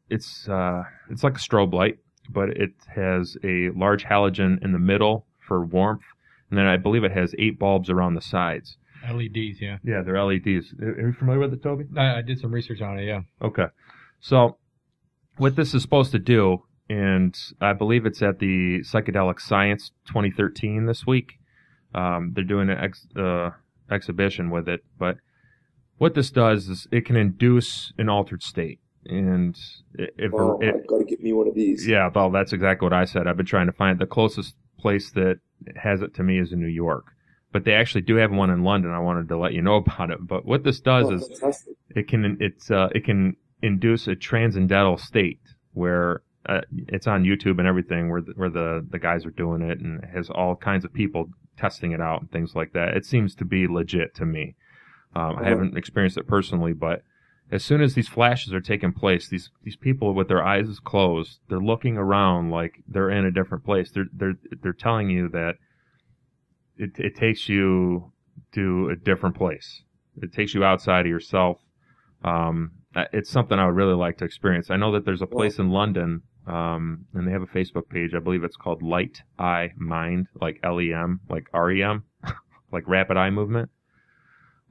it's like a strobe light, but it has a large halogen in the middle for warmth, and then I believe it has 8 bulbs around the sides. LEDs, yeah. Yeah, they're LEDs. Are you familiar with it, Toby? I did some research on it, yeah. Okay. So what this is supposed to do, and I believe it's at the Psychedelic Science 2013 this week. They're doing an exhibition with it, but what this does is it can induce an altered state. And I've got to get me one of these. Yeah, well, that's exactly what I said. I've been trying to find the closest place that has it to me is in New York. But they actually do have one in London. I wanted to let you know about it. But what this does is fantastic. it can induce a transcendental state where it's on YouTube and everything where the guys are doing it, and it has all kinds of people testing it out and things like that. It seems to be legit to me. I haven't experienced it personally, but as soon as these flashes are taking place, these people with their eyes closed, they're looking around like they're in a different place. They're telling you that it takes you to a different place. It takes you outside of yourself. It's something I would really like to experience. I know that there's a place in London, and they have a Facebook page. I believe it's called Light Eye Mind, like LEM, like REM, like Rapid Eye Movement.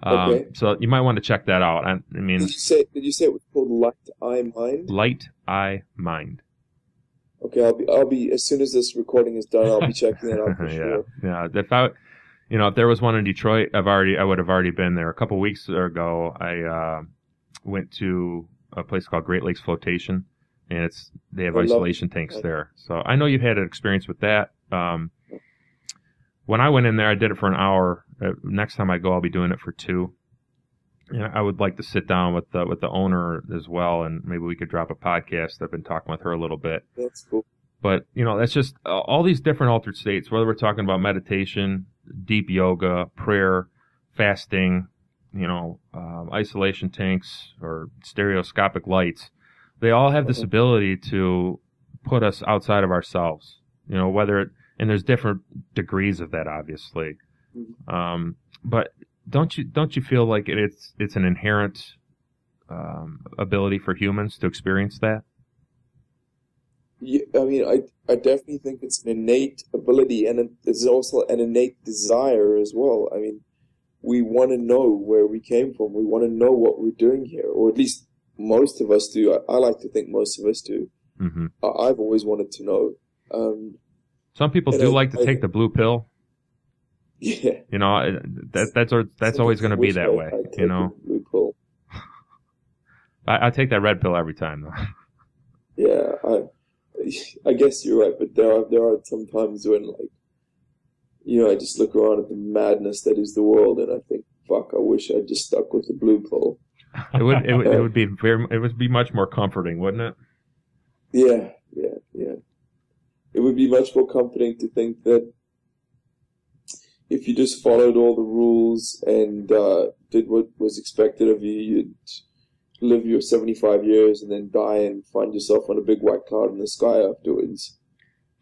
So you might want to check that out. I mean, did you say it was called Light Eye Mind? Light Eye Mind. Okay, I'll be as soon as this recording is done, I'll be checking it out for sure. Yeah. If there was one in Detroit, I would have already been there. A couple weeks ago, I went to a place called Great Lakes Flotation, and they have isolation tanks there. So I know you've had an experience with that. When I went in there, I did it for an hour. Next time I go, I'll be doing it for 2. And I would like to sit down with the owner as well, and maybe we could drop a podcast. I've been talking with her a little bit. That's cool. But, that's just all these different altered states, whether we're talking about meditation, deep yoga, prayer, fasting, isolation tanks or stereoscopic lights, they all have this ability to put us outside of ourselves. And there's different degrees of that, obviously. But don't you feel like it's an inherent ability for humans to experience that? Yeah, I mean, I definitely think it's an innate ability, and it's also an innate desire as well. I mean, we want to know where we came from. We want to know what we're doing here, or at least most of us do. I like to think most of us do. Mm-hmm. I've always wanted to know. Some people do like to take the blue pill. Yeah. That's always going to be that way. The blue pill. I take that red pill every time, though. Yeah, I guess you're right, but there are some times when, I just look around at the madness that is the world, and I think, fuck, I wish I'd just stuck with the blue pill. It would be much more comforting, wouldn't it? Yeah. It would be much more comforting to think that if you just followed all the rules and did what was expected of you, you'd live your 75 years and then die and find yourself on a big white cloud in the sky afterwards.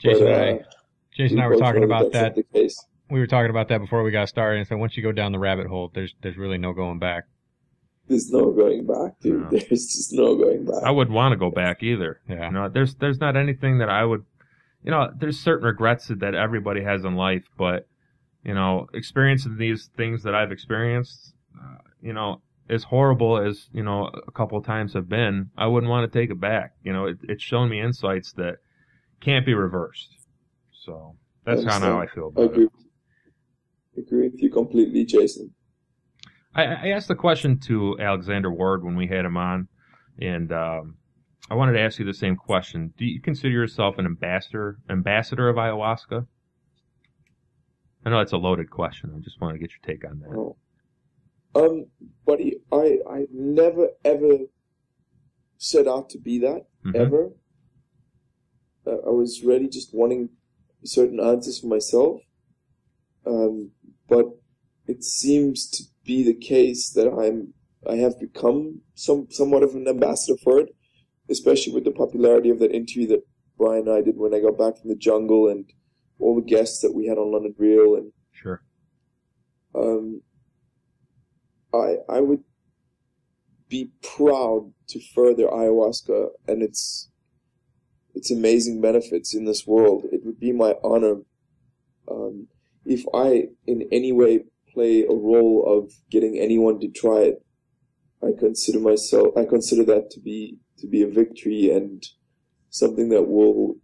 Jason and I were talking about that. The case. We were talking about that before we got started, and so once you go down the rabbit hole, there's really no going back. There's no going back, dude. No. There's just no going back. I wouldn't want to go back either. Yeah. There's not anything that I would, there's certain regrets that everybody has in life, but, experiencing these things that I've experienced, as horrible as, a couple of times have been, I wouldn't want to take it back. It's shown me insights that can't be reversed. So that's kind of how I feel about it. I agree with you completely, Jason. I asked the question to Alexander Ward when we had him on, and I wanted to ask you the same question. Do you consider yourself an ambassador of ayahuasca? I know that's a loaded question. I just want to get your take on that. Buddy, I never ever set out to be that, ever. I was really just wanting certain answers for myself. But it seems to be the case that I have become somewhat of an ambassador for it, especially with the popularity of that interview that Brian and I did when I got back from the jungle and all the guests that we had on London Real. And sure. I would be proud to further ayahuasca and its amazing benefits in this world. It would be my honor if I in any way play a role of getting anyone to try it. I consider that to be a victory and something that will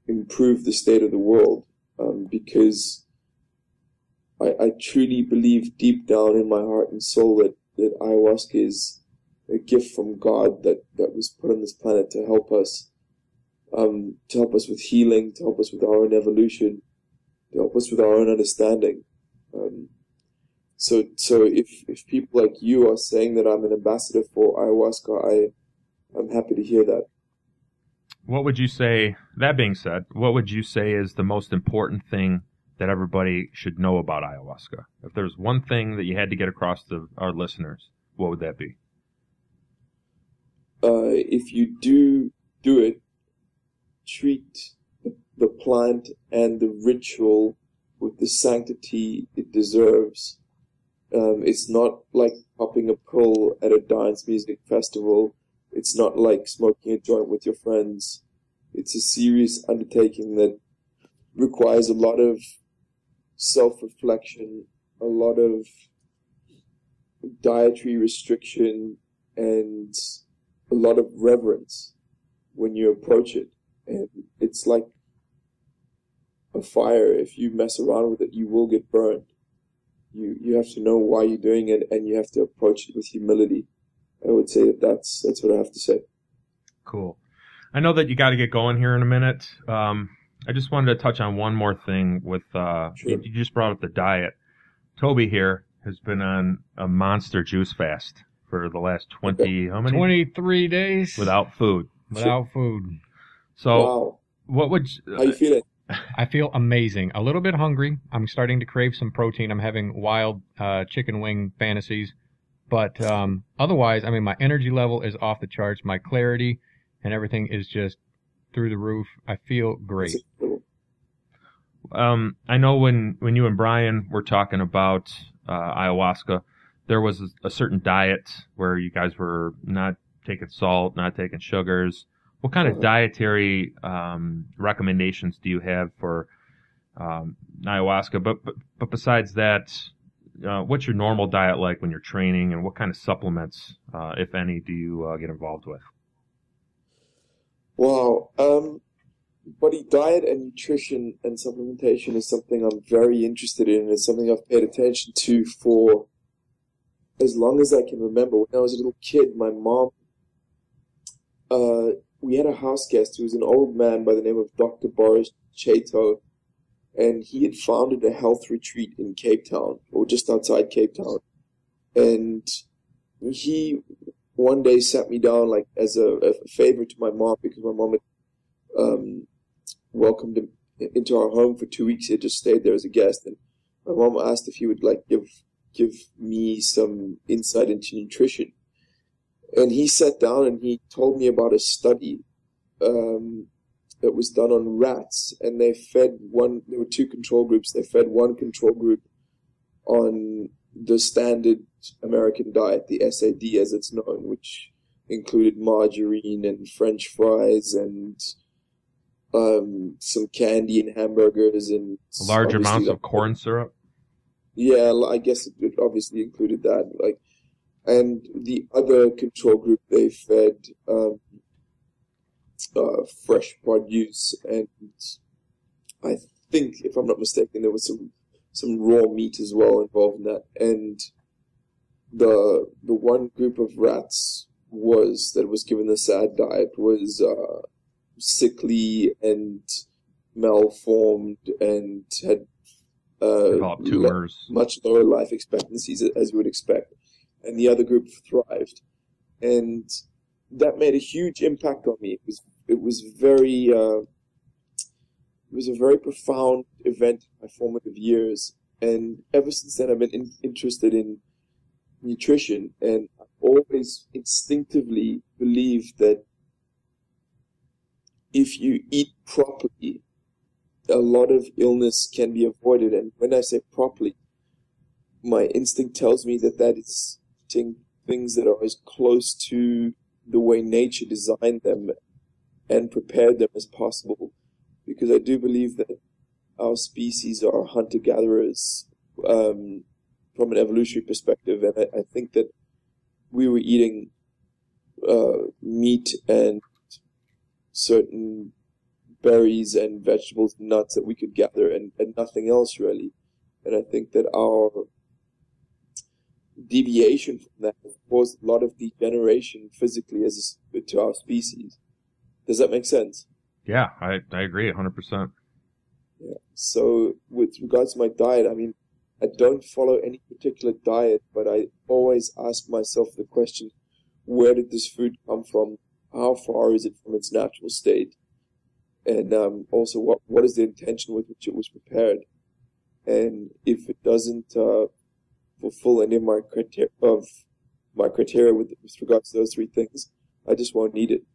improve the state of the world, because I truly believe deep down in my heart and soul that ayahuasca is a gift from God that was put on this planet to help us with healing, to help us with our own evolution, to help us with our own understanding. So if people like you are saying that I'm an ambassador for ayahuasca, I'm happy to hear that. What would you say, that being said, what would you say is the most important thing that everybody should know about ayahuasca? If there's one thing that you had to get across to our listeners, what would that be? If you do it, treat the plant and the ritual with the sanctity it deserves. It's not like popping a pill at a dance music festival. It's not like smoking a joint with your friends. It's a serious undertaking that requires a lot of self-reflection, a lot of dietary restriction, and a lot of reverence when you approach it. And it's like a fire. If you mess around with it, you will get burned. You have to know why you're doing it, and you have to approach it with humility. I would say that's what I have to say. Cool. I know that you got to get going here in a minute. I just wanted to touch on one more thing with, Sure. You just brought up the diet. Toby here has been on a monster juice fast for the last 20, how many? 23 days. Without food. Without food. So, Wow. what would How you feeling? I feel amazing. A little bit hungry. I'm starting to crave some protein. I'm having wild chicken wing fantasies. But otherwise, I mean, my energy level is off the charts. My clarity and everything is just through the roof. I feel great. I know when you and Brian were talking about ayahuasca, there was a certain diet where you guys were not taking salt, not taking sugars. What kind of dietary recommendations do you have for ayahuasca? But besides that, what's your normal diet like when you're training, and what kind of supplements, if any, do you get involved with? Wow. Body diet and nutrition and supplementation is something I'm very interested in. It's something I've paid attention to for as long as I can remember. When I was a little kid, my mom, we had a house guest who was an old man by the name of Dr. Boris Chato, and he had founded a health retreat in Cape Town, or just outside Cape Town. And he one day sat me down like as a favor to my mom, because my mom had welcomed him into our home for 2 weeks. He had just stayed there as a guest, and my mom asked if he would like give me some insight into nutrition. And he sat down and he told me about a study that was done on rats, and there were two control groups. They fed one control group on the standard American diet, the SAD as it's known, which included margarine and French fries and some candy and hamburgers and large amounts of corn syrup. Yeah, I guess it obviously included that. And the other control group, they fed fresh produce, and I think, if I'm not mistaken, there was some raw meat as well involved in that. And the one group of rats that was given the SAD diet was sickly and malformed and had developed tumors, much lower life expectancies, as you would expect. And the other group thrived, and that made a huge impact on me. It was a very profound event in my formative years, and ever since then I've been interested in nutrition, and I've always instinctively believed that if you eat properly, a lot of illness can be avoided. And when I say properly, my instinct tells me that is things that are as close to the way nature designed them and prepared them as possible. Because I do believe that our species are hunter-gatherers from an evolutionary perspective. And I think that we were eating meat and certain berries and vegetables and nuts that we could gather, and nothing else really. And I think that our deviation from that has caused a lot of degeneration physically to our species. Does that make sense? Yeah, I agree 100%. Yeah. So with regards to my diet, I mean, I don't follow any particular diet, but I always ask myself the question, where did this food come from? How far is it from its natural state? And also, what is the intention with which it was prepared? And if it doesn't fulfill any of my criteria with regards to those three things, I just won't need it.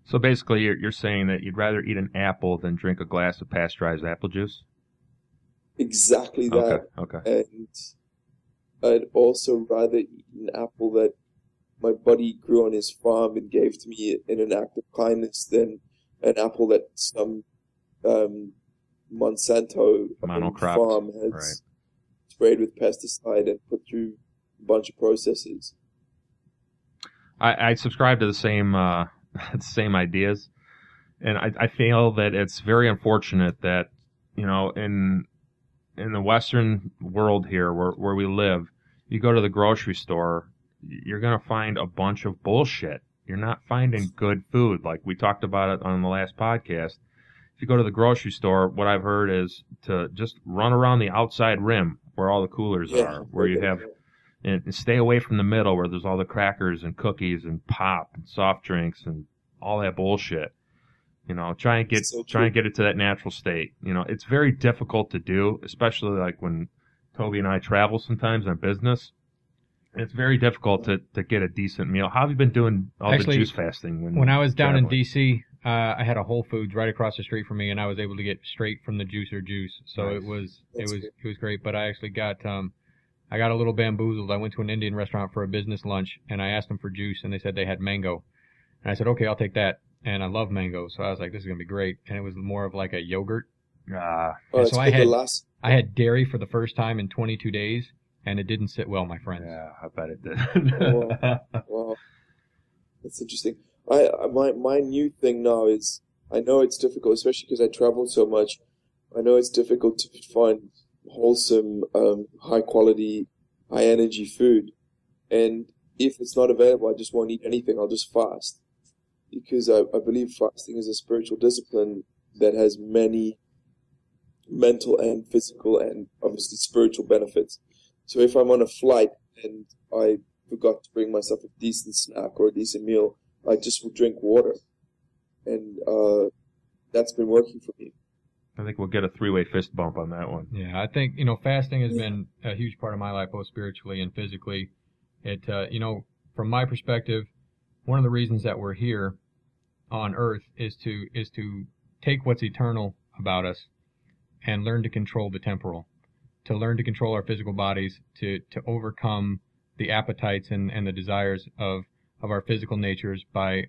So basically, you're saying that you'd rather eat an apple than drink a glass of pasteurized apple juice? Exactly that. Okay. And I'd also rather eat an apple that my buddy grew on his farm and gave to me in an act of kindness than an apple that some Monsanto farm has sprayed with pesticide and put through a bunch of processes. I subscribe to the same ideas, and I feel that it's very unfortunate that, you know, in the Western world here where we live, you go to the grocery store, you're going to find a bunch of bullshit. You're not finding good food, like we talked about it on the last podcast. If you go to the grocery store, what I've heard is to just run around the outside rim where all the coolers are, where you have, and stay away from the middle where there's all the crackers and cookies and pop and soft drinks and all that bullshit. You know, try and get it to that natural state. You know, it's very difficult to do, especially like when Toby and I travel sometimes on business. It's very difficult to get a decent meal. How have you been doing all the juice fasting? When I was down in D.C., I had a Whole Foods right across the street from me, and I was able to get straight from the juicer juice. So nice. it was great. But I actually got I got a little bamboozled. I went to an Indian restaurant for a business lunch, and I asked them for juice, and they said they had mango. And I said, okay, I'll take that. And I love mango, so I was like, this is gonna be great. And it was more of like a yogurt. So I had dairy for the first time in 22 days, and it didn't sit well, my friends. Yeah, I bet it did. Wow. That's interesting. My new thing now is, I know it's difficult, especially because I travel so much. I know it's difficult to find wholesome, high quality, high energy food. And if it's not available, I just won't eat anything. I'll just fast. Because I believe fasting is a spiritual discipline that has many mental and physical and obviously spiritual benefits. So if I'm on a flight and I forgot to bring myself a decent snack or a decent meal, I just will drink water. And that's been working for me. I think we'll get a 3-way fist bump on that one. Yeah, I think, you know, fasting has been a huge part of my life, both spiritually and physically. It, you know, from my perspective, one of the reasons that we're here on earth is to take what's eternal about us and learn to control the temporal, to learn to control our physical bodies, to overcome the appetites and the desires of our physical natures by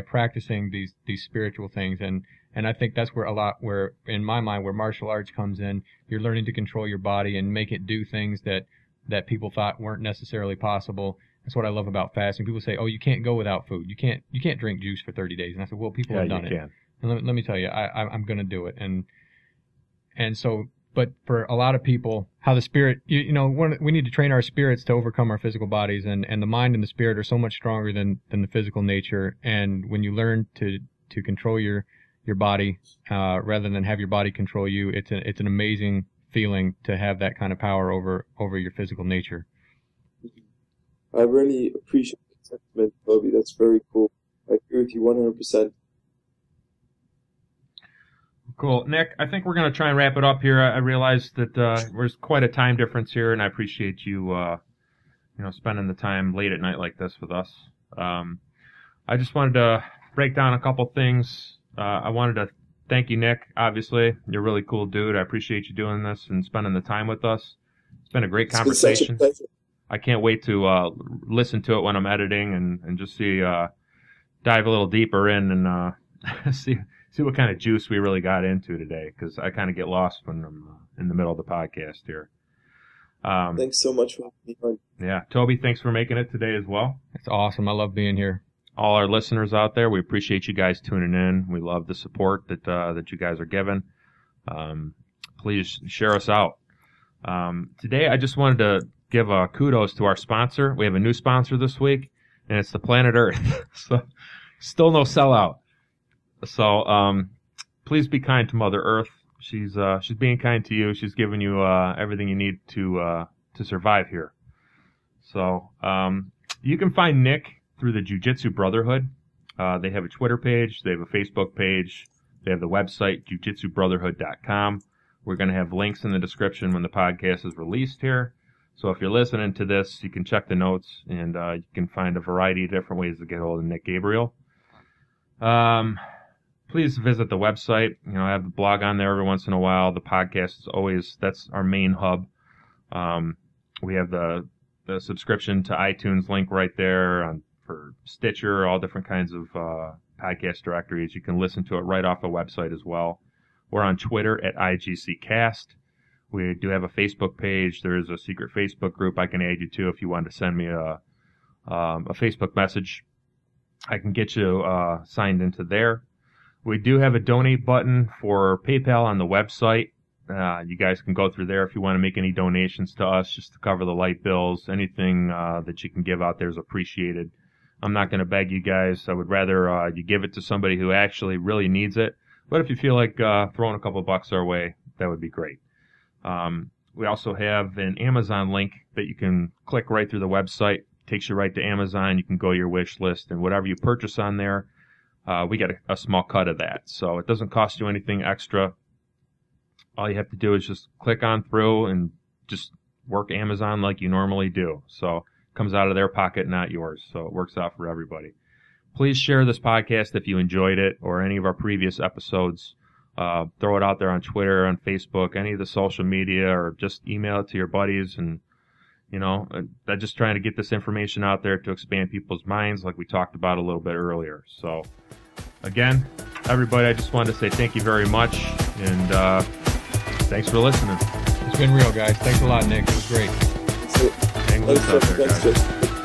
practicing these spiritual things. And I think that's where in my mind, where martial arts comes in. You're learning to control your body and make it do things that people thought weren't necessarily possible. That's what I love about fasting. People say, "Oh, you can't go without food. You can't drink juice for 30 days." And I said, "Well, people have done it." Can. And let me tell you, I'm going to do it. And so, but for a lot of people, how the spirit, we need to train our spirits to overcome our physical bodies, and the mind and the spirit are so much stronger than the physical nature. And when you learn to control your body rather than have your body control you, it's an amazing feeling to have that kind of power over your physical nature. I really appreciate the sentiment, Toby. That's very cool. I agree with you 100%. Cool. Nick, I think we're going to try and wrap it up here. I realize that there's quite a time difference here, and I appreciate you, spending the time late at night like this with us. I just wanted to break down a couple things. I wanted to thank you, Nick. Obviously, you're a really cool dude. I appreciate you doing this and spending the time with us. It's been a great conversation. It's been such a pleasure. I can't wait to listen to it when I'm editing and just dive a little deeper in and see what kind of juice we really got into today, because I kind of get lost when I'm in the middle of the podcast here. Thanks so much for having me on. Yeah, Toby, thanks for making it today as well. It's awesome. I love being here. All our listeners out there, we appreciate you guys tuning in. We love the support that you guys are giving. Please share us out. Today, I just wanted to give kudos to our sponsor. We have a new sponsor this week, and it's the Planet Earth. So, still no sellout. So, please be kind to Mother Earth. She's being kind to you. She's giving you everything you need to survive here. So, you can find Nick through the Jiu-Jitsu Brotherhood. They have a Twitter page. They have a Facebook page. They have the website, jujitsubrotherhood.com. We're going to have links in the description when the podcast is released here. So if you're listening to this, you can check the notes, and you can find a variety of different ways to get hold of Nick Gabriel. Please visit the website. I have the blog on there every once in a while. The podcast is always, that's our main hub. We have the subscription to iTunes link right there for Stitcher, all different kinds of podcast directories. You can listen to it right off the website as well. We're on Twitter at IGCcast. We do have a Facebook page. There is a secret Facebook group I can add you to if you want to send me a Facebook message. I can get you signed into there. We do have a donate button for PayPal on the website. You guys can go through there if you want to make any donations to us just to cover the light bills. Anything that you can give out there is appreciated. I'm not going to beg you guys. I would rather you give it to somebody who actually really needs it. But if you feel like throwing a couple bucks our way, that would be great. We also have an Amazon link that you can click right through the website. Takes you right to Amazon. You can go to your wish list, and whatever you purchase on there, we get a small cut of that. So it doesn't cost you anything extra. All you have to do is just click on through and just work Amazon like you normally do. So it comes out of their pocket, not yours. So it works out for everybody. Please share this podcast if you enjoyed it or any of our previous episodes. Throw it out there on Twitter, on Facebook, any of the social media, or just email it to your buddies. And, you know, I'm just trying to get this information out there to expand people's minds like we talked about a little bit earlier. So, again, everybody, I just wanted to say thank you very much. And thanks for listening. It's been real, guys. Thanks a lot, Nick. It was great. That's it. Hang loose out there, guys. Thanks, Jason.